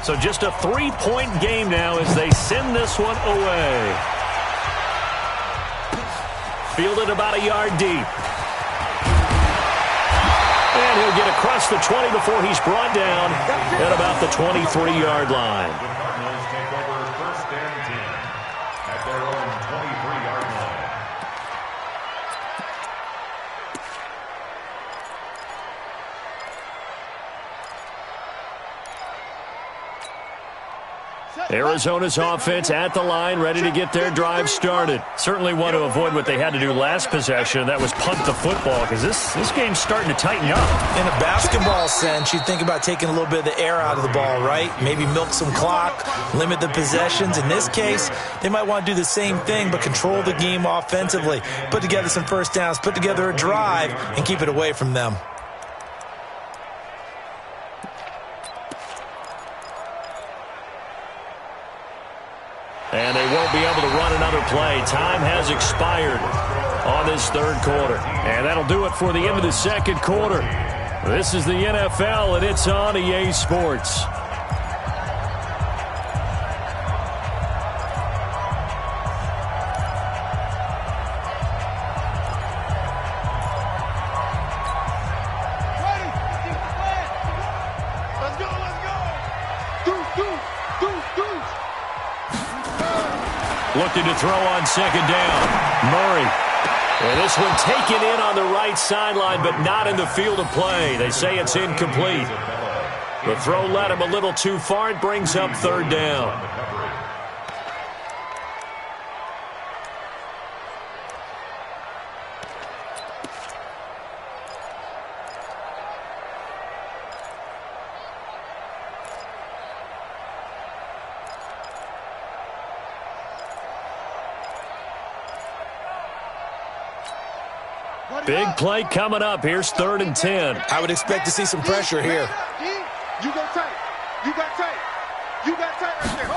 So just a 3-point game now as they send this one away. Fielded about a yard deep. And he'll get across the 20 before he's brought down at about the 23-yard line. The Cardinals take over 1st and 10 at their own 23-yard line. Arizona's offense at the line, ready to get their drive started. Certainly want to avoid what they had to do last possession. That was punt the football, because this game's starting to tighten up. In a basketball sense, you think about taking a little bit of the air out of the ball, right? Maybe milk some clock, limit the possessions. In this case, they might want to do the same thing, but control the game offensively. Put together some first downs, put together a drive, and keep it away from them. And they won't be able to run another play. Time has expired on this 3rd quarter. And that'll do it for the end of the 2nd quarter. This is the NFL, and it's on EA Sports. Looking to throw on 2nd down. Murray. And this one taken in on the right sideline, but not in the field of play. They say it's incomplete. The throw led him a little too far. It brings up 3rd down. Big play coming up. Here's 3rd and 10. I would expect to see some pressure here. You go tight. You got tight. You got tight right there.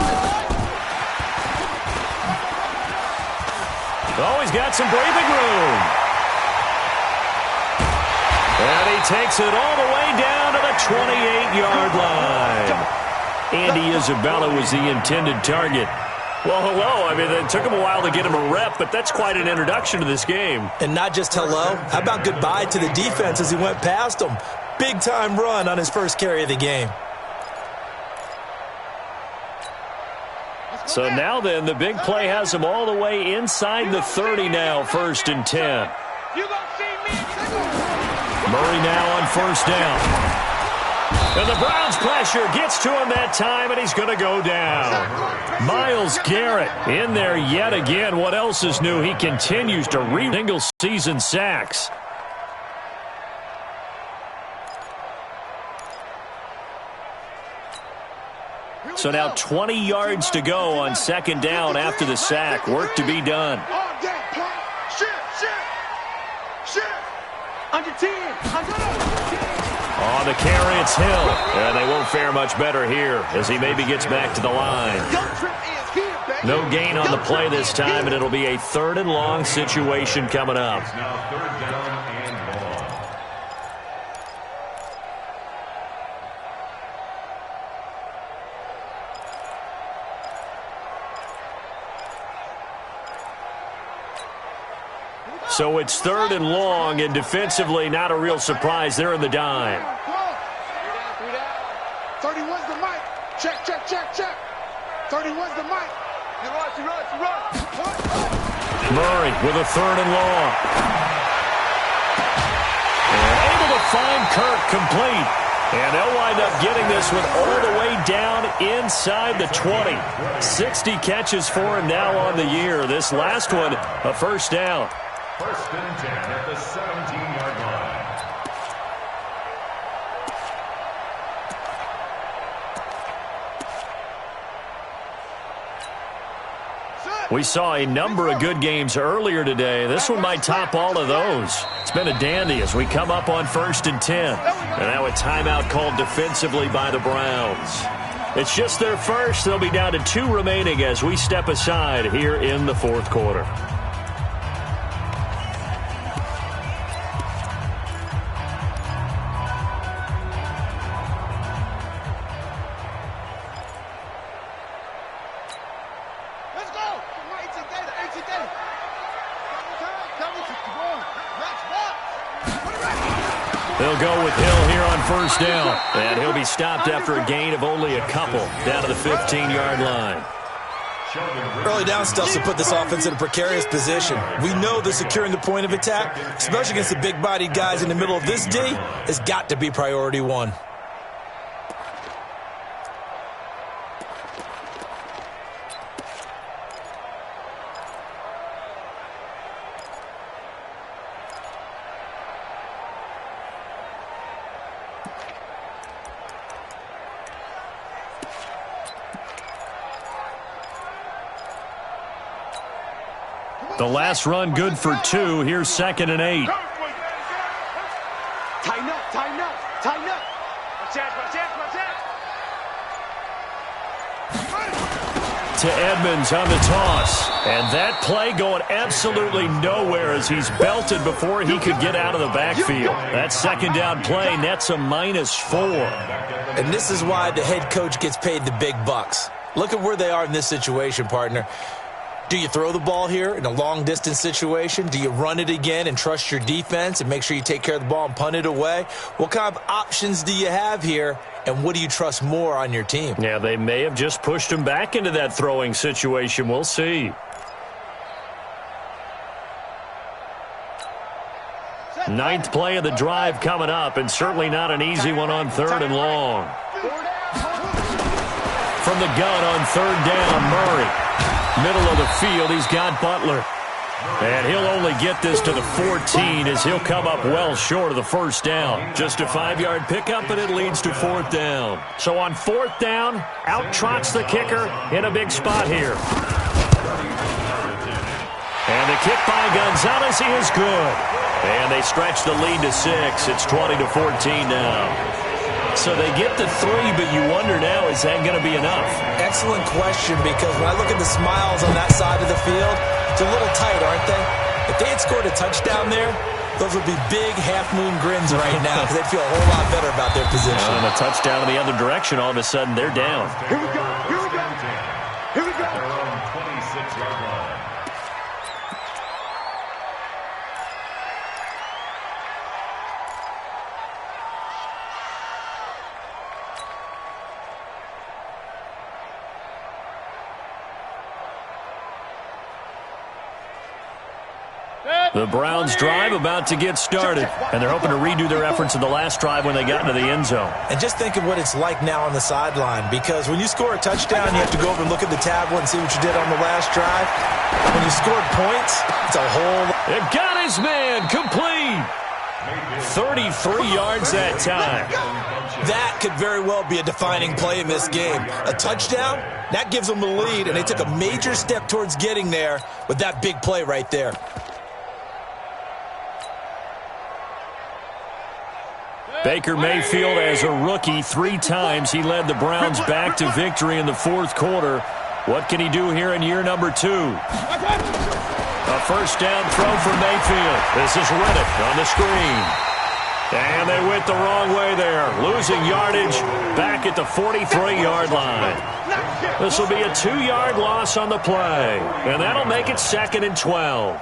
Oh, he's got some breathing room. And he takes it all the way down to the 28-yard line. Andy Isabella was the intended target. Well, hello. I mean, it took him a while to get him a rep, but that's quite an introduction to this game. And not just hello. How about goodbye to the defense as he went past him? Big-time run on his first carry of the game. So now then, the big play has him all the way inside the 30 now, 1st and 10. You gonna see me? Murray now on 1st down. And the Browns' pressure gets to him that time, and he's going to go down. Myles Garrett in there yet again. What else is new? He continues to single-season sacks. So now 20 yards to go on 2nd down after the sack. Work to be done. Under 10. On the carry, it's Hill. And they won't fare much better here as he maybe gets back to the line. No gain on the play this time, and it'll be a 3rd and long situation coming up. It's now 3rd down and long. So it's 3rd and long, and defensively not a real surprise. They're in the dime. 31's the mic. Check. 31's the mic. You run. Murray with a 3rd and long. And able to find Kirk complete. And they'll wind up getting this one all the way down inside the 20. 60 catches for him now on the year. This last one, a 1st down. 1st and 10 at the 17-yard line. We saw a number of good games earlier today. This one might top all of those. It's been a dandy as we come up on 1st and 10. And now a timeout called defensively by the Browns. It's just their first. They'll be down to 2 remaining as we step aside here in the 4th quarter. They'll go with Hill here on 1st down. And he'll be stopped after a gain of only a couple down to the 15-yard line. Early down stuff to put this offense in a precarious position. We know that securing the point of attack, especially against the big-bodied guys in the middle of this D, has got to be priority 1. The last run good for 2. Here's 2nd and 8. Tighten up. To Edmonds on the toss. And that play going absolutely nowhere as he's belted before he could get out of the backfield. That 2nd down play nets a -4. And this is why the head coach gets paid the big bucks. Look at where they are in this situation, partner. Do you throw the ball here in a long-distance situation? Do you run it again and trust your defense and make sure you take care of the ball and punt it away? What kind of options do you have here, and what do you trust more on your team? Yeah, they may have just pushed him back into that throwing situation. We'll see. 9th play of the drive coming up, and certainly not an easy one on 3rd and long. From the gun on 3rd down, Murray. Middle of the field, he's got Butler. And he'll only get this to the 14 as he'll come up well short of the 1st down. Just a 5-yard pickup, and it leads to 4th down. So on 4th down, out trots the kicker in a big spot here. And the kick by Gonzalez is good. And they stretch the lead to 6. It's 20-14 now. So they get the 3, but you wonder now, is that going to be enough? Excellent question, because when I look at the smiles on that side of the field, it's a little tight, aren't they? If they had scored a touchdown there, those would be big half-moon grins right now, because they'd feel a whole lot better about their position. And a touchdown in the other direction, all of a sudden they're down. Here we go. Here we go. Here we go. Their own 26-yard line. The Browns drive about to get started, and they're hoping to redo their efforts in the last drive when they got into the end zone. And just think of what it's like now on the sideline, because when you score a touchdown, you have to go over and look at the tablet and see what you did on the last drive. When you scored points, it's a whole... It got his man complete. 33 yards that time. That could very well be a defining play in this game. A touchdown, that gives them the lead, and they took a major step towards getting there with that big play right there. Baker Mayfield, as a rookie, 3 times he led the Browns back to victory in the fourth quarter. What can he do here in year number 2? A first down throw for Mayfield. This is Riddick on the screen. And they went the wrong way there, losing yardage back at the 43-yard line. This will be a 2-yard loss on the play, and that'll make it 2nd and 12.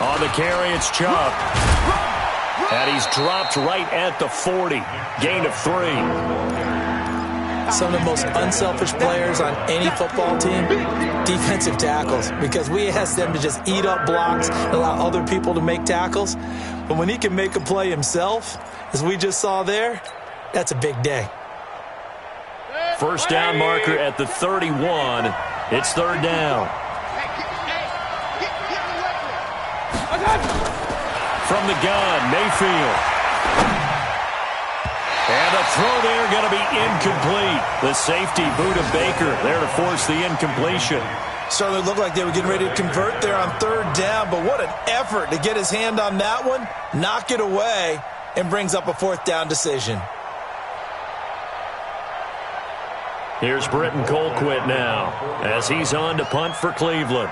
On the carry, it's Chubb. And he's dropped right at the 40. Gain of 3. Some of the most unselfish players on any football team, defensive tackles, because we ask them to just eat up blocks, allow other people to make tackles. But when he can make a play himself, as we just saw there, that's a big day. First down marker at the 31. It's 3rd down. From the gun, Mayfield. And the throw there going to be incomplete. The safety boot of Baker there to force the incompletion. Certainly looked like they were getting ready to convert there on 3rd down, but what an effort to get his hand on that one, knock it away, and brings up a 4th down decision. Here's Britton Colquitt now as he's on to punt for Cleveland.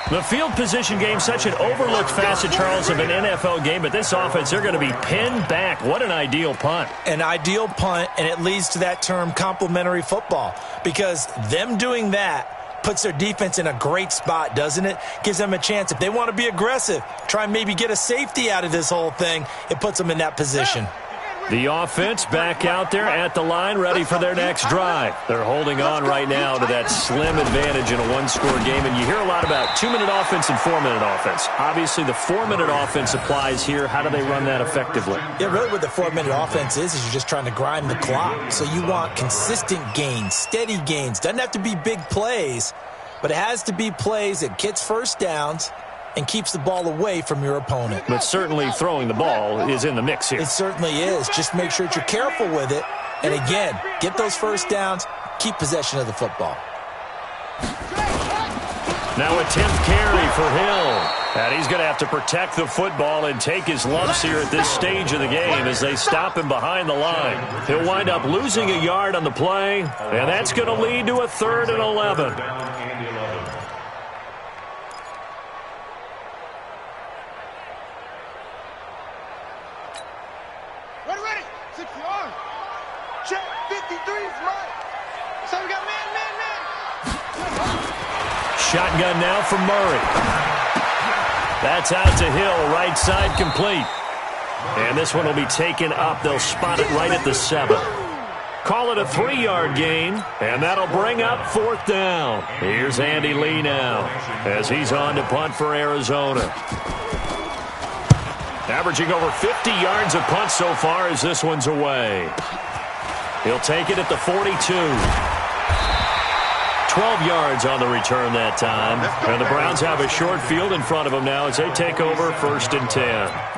The field position game, such an overlooked facet, Charles, of an NFL game, but this offense, they're going to be pinned back. What an ideal punt. An ideal punt, and it leads to that term complementary football, because them doing that puts their defense in a great spot, doesn't it? Gives them a chance. If they want to be aggressive, try and maybe get a safety out of this whole thing, it puts them in that position. The offense back out there at the line, ready for their next drive. They're holding on right now to that slim advantage in a one-score game. And you hear a lot about 2-minute offense and 4-minute offense. Obviously, the 4-minute offense applies here. How do they run that effectively? Yeah, really what the 4-minute offense is you're just trying to grind the clock. So you want consistent gains, steady gains. Doesn't have to be big plays, but it has to be plays that gets first downs and keeps the ball away from your opponent. But certainly throwing the ball is in the mix here. It certainly is. Just make sure that you're careful with it. And again, get those first downs, keep possession of the football. Now a 10th carry for Hill. And he's going to have to protect the football and take his lumps here at this stage of the game as they stop him behind the line. He'll wind up losing a yard on the play, and that's going to lead to a 3rd and 11. Ready. 60 on. Check. 53 right. So we got man. Shotgun now from Murray. That's out to Hill, right side complete. And this one will be taken up. They'll spot it right at the 7. Call it a 3-yard gain, and that'll bring up 4th down. Here's Andy Lee now as he's on to punt for Arizona. Averaging over 50 yards a punt so far as this one's away. He'll take it at the 42. 12 yards on the return that time. And the Browns have a short field in front of them now as they take over 1st and 10.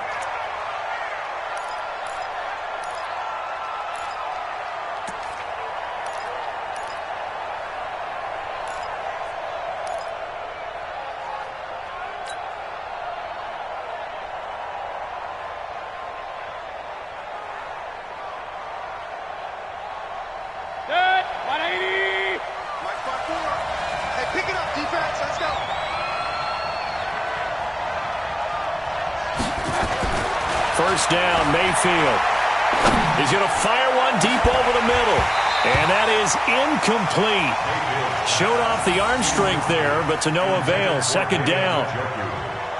First down, Mayfield. He's going to fire one deep over the middle. And that is incomplete. Showed off the arm strength there, but to no avail. 2nd down.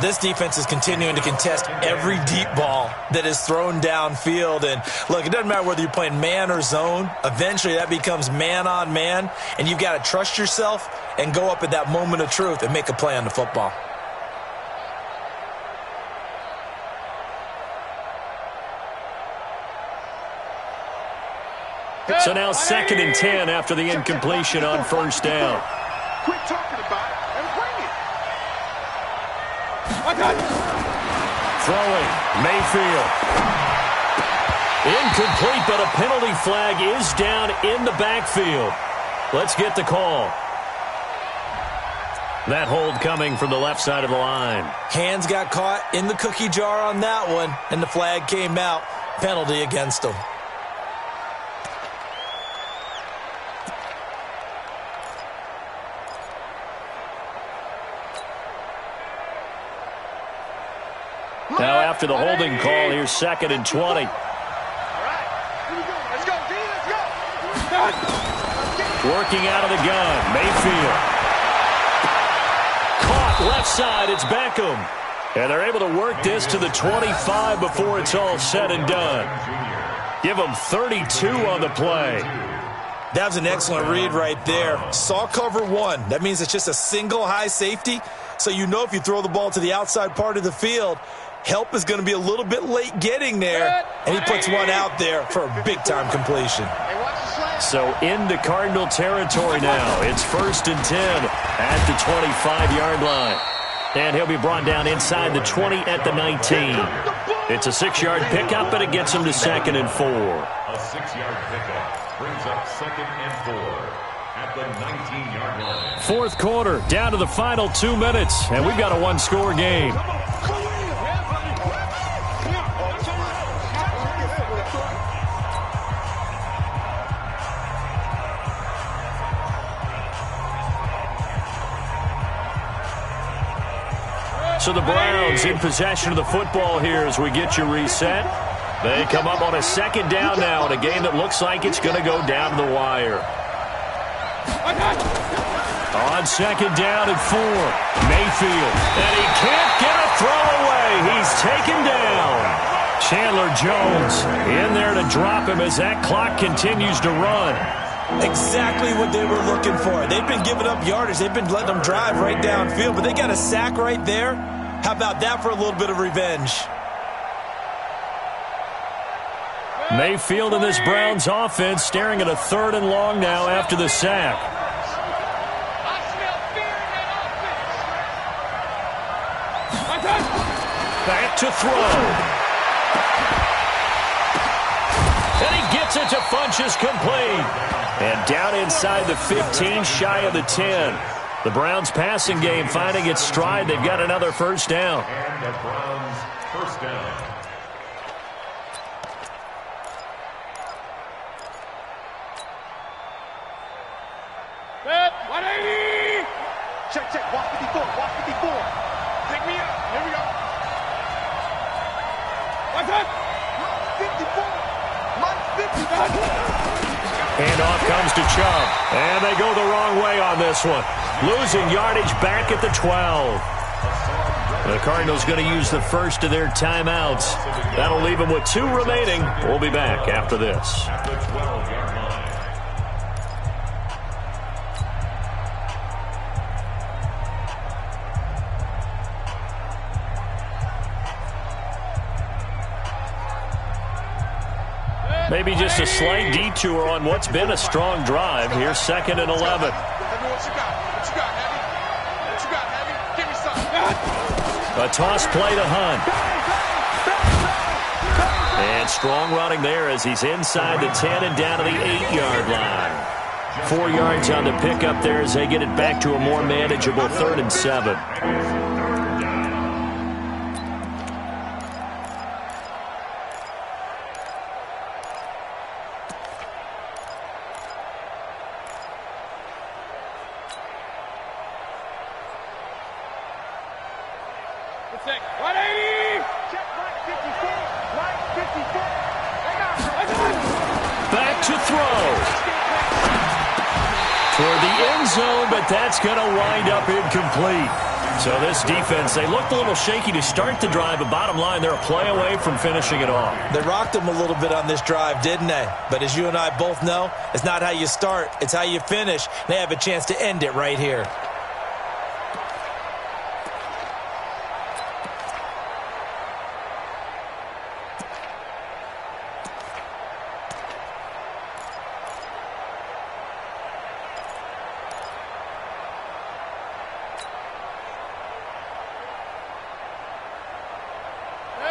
This defense is continuing to contest every deep ball that is thrown downfield. And, look, it doesn't matter whether you're playing man or zone. Eventually, that becomes man-on-man, and you've got to trust yourself and go up at that moment of truth and make a play on the football. So now 2nd and 10 after the incompletion on 1st down. Quit talking about it and bring it. Throwing, Mayfield. Incomplete, but a penalty flag is down in the backfield. Let's get the call. That hold coming from the left side of the line. Hands got caught in the cookie jar on that one, and the flag came out. Penalty against them. Now after the holding call, here's 2nd and 20. All right. Here we go. Let's go, D. Let's go. Working out of the gun, Mayfield. Caught left side, it's Beckham. And they're able to work this to the 25 before it's all said and done. Give them 32 on the play. That was an excellent read right there. Saw cover 1. That means it's just a single high safety. So you know if you throw the ball to the outside part of the field, help is going to be a little bit late getting there. And he puts one out there for a big-time completion. So into Cardinal territory now. It's 1st and 10 at the 25-yard line. And he'll be brought down inside the 20 at the 19. It's a 6-yard pickup, and it gets him to 2nd and 4. A 6-yard pickup brings up 2nd and 4 at the 19-yard line. 4th quarter, down to the final 2 minutes, and we've got a 1-score game. So the Browns in possession of the football here as we get you reset. They come up on a 2nd down now in a game that looks like it's going to go down to the wire. On 2nd down and 4, Mayfield. And he can't get a throw away. He's taken down. Chandler Jones in there to drop him as that clock continues to run. Exactly what they were looking for. They've been giving up yardage. They've been letting them drive right downfield, but they got a sack right there. How about that for a little bit of revenge? Mayfield in this Browns offense staring at a 3rd and long now after the sack. I smell fear in that offense. Back to throw. And he gets it to Funchess complete. And down inside the 15, shy of the 10. The Browns passing game finding its stride. They've got another 1st down. And the Browns 1st down. Set, 180. Check. Walk 54. Pick me up. Here we go. What's up? 54. Mike 50. Handoff comes to Chubb. And they go the wrong way on this one. Losing yardage back at the 12. The Cardinals going to use the first of their timeouts. That'll leave them with 2 remaining. We'll be back after this. At the 12-yard line. Maybe just a slight detour on what's been a strong drive. Here's 2nd and 11. What you got? What you got, Heavy? What you got, Heavy? Give me something. A toss play to Hunt. And strong running there as he's inside the 10 and down to the 8-yard line. 4 yards on the pickup there as they get it back to a more manageable 3rd and 7. Back to throw. Toward the end zone, but that's going to wind up incomplete. So this defense, they looked a little shaky to start the drive, but bottom line, they're a play away from finishing it off. They rocked them a little bit on this drive, didn't they? But as you and I both know, it's not how you start, it's how you finish. They have a chance to end it right here.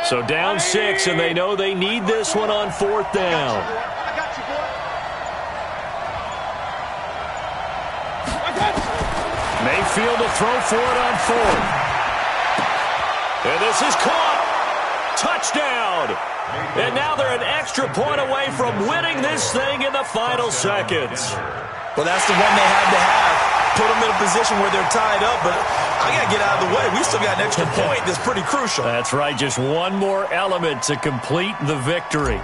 So down 6, and they know they need this one on 4th down. I got you, boy. Mayfield to throw for it on 4th. And this is caught. Touchdown. And now they're an extra point away from winning this thing in the final seconds. Well, that's the one they had to have. Put them in a position where they're tied up, but I got to get out of the way. We still got an extra point that's pretty crucial. That's right, just one more element to complete the victory.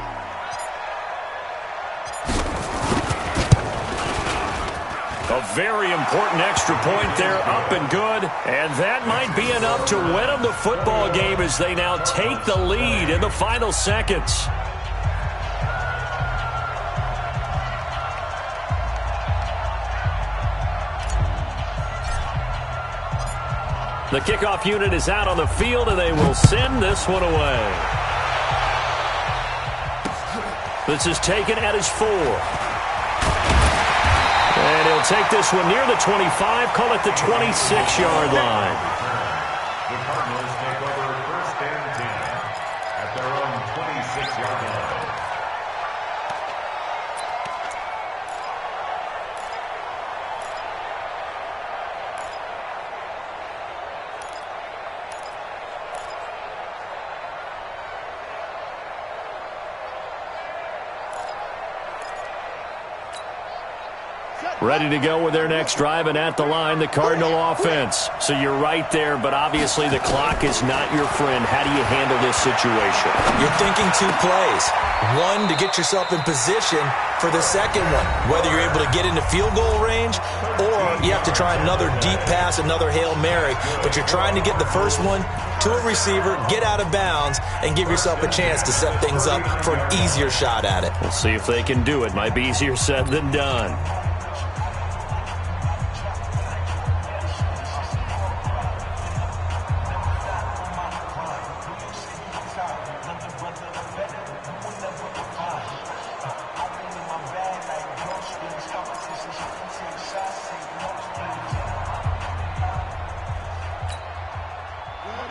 A very important extra point there, up and good. And that might be enough to win them the football game as they now take the lead in the final seconds. The kickoff unit is out on the field, and they will send this one away. This is taken at his 4. And he'll take this one near the 25, call it the 26-yard line. The Cardinals take over 1st and 10 at their own 26-yard line. Ready to go with their next drive, and at the line, the Cardinal offense. So you're right there, but obviously the clock is not your friend. How do you handle this situation? You're thinking 2 plays. One, to get yourself in position for the second one, whether you're able to get into field goal range or you have to try another deep pass, another Hail Mary. But you're trying to get the first one to a receiver, get out of bounds, and give yourself a chance to set things up for an easier shot at it. We'll see if they can do it. Might be easier said than done.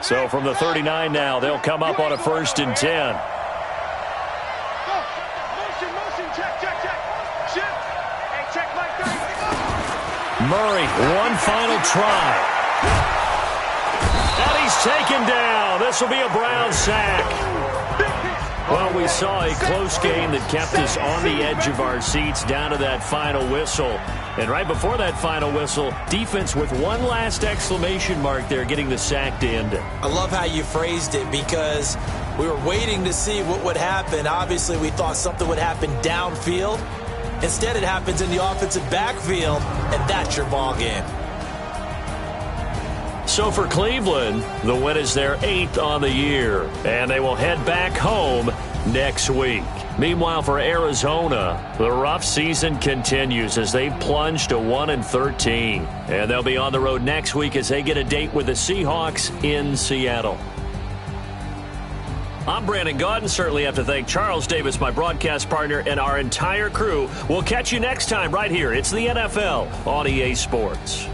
So from the 39 now, they'll come up on a 1st and 10. Motion, check. Shift. Hey, check my 30. Murray, one final try. And he's taken down. This will be a Brown sack. Well, we saw a close game that kept us on the edge of our seats down to that final whistle. And right before that final whistle, defense with one last exclamation mark there, getting the sack to end it. I love how you phrased it because we were waiting to see what would happen. Obviously, we thought something would happen downfield. Instead, it happens in the offensive backfield, and that's your ball game. So for Cleveland, the win is their 8th on the year, and they will head back home next week. Meanwhile, for Arizona, the rough season continues as they plunge to 1-13. And they'll be on the road next week as they get a date with the Seahawks in Seattle. I'm Brandon Gaudin. Certainly have to thank Charles Davis, my broadcast partner, and our entire crew. We'll catch you next time right here. It's the NFL on EA Sports.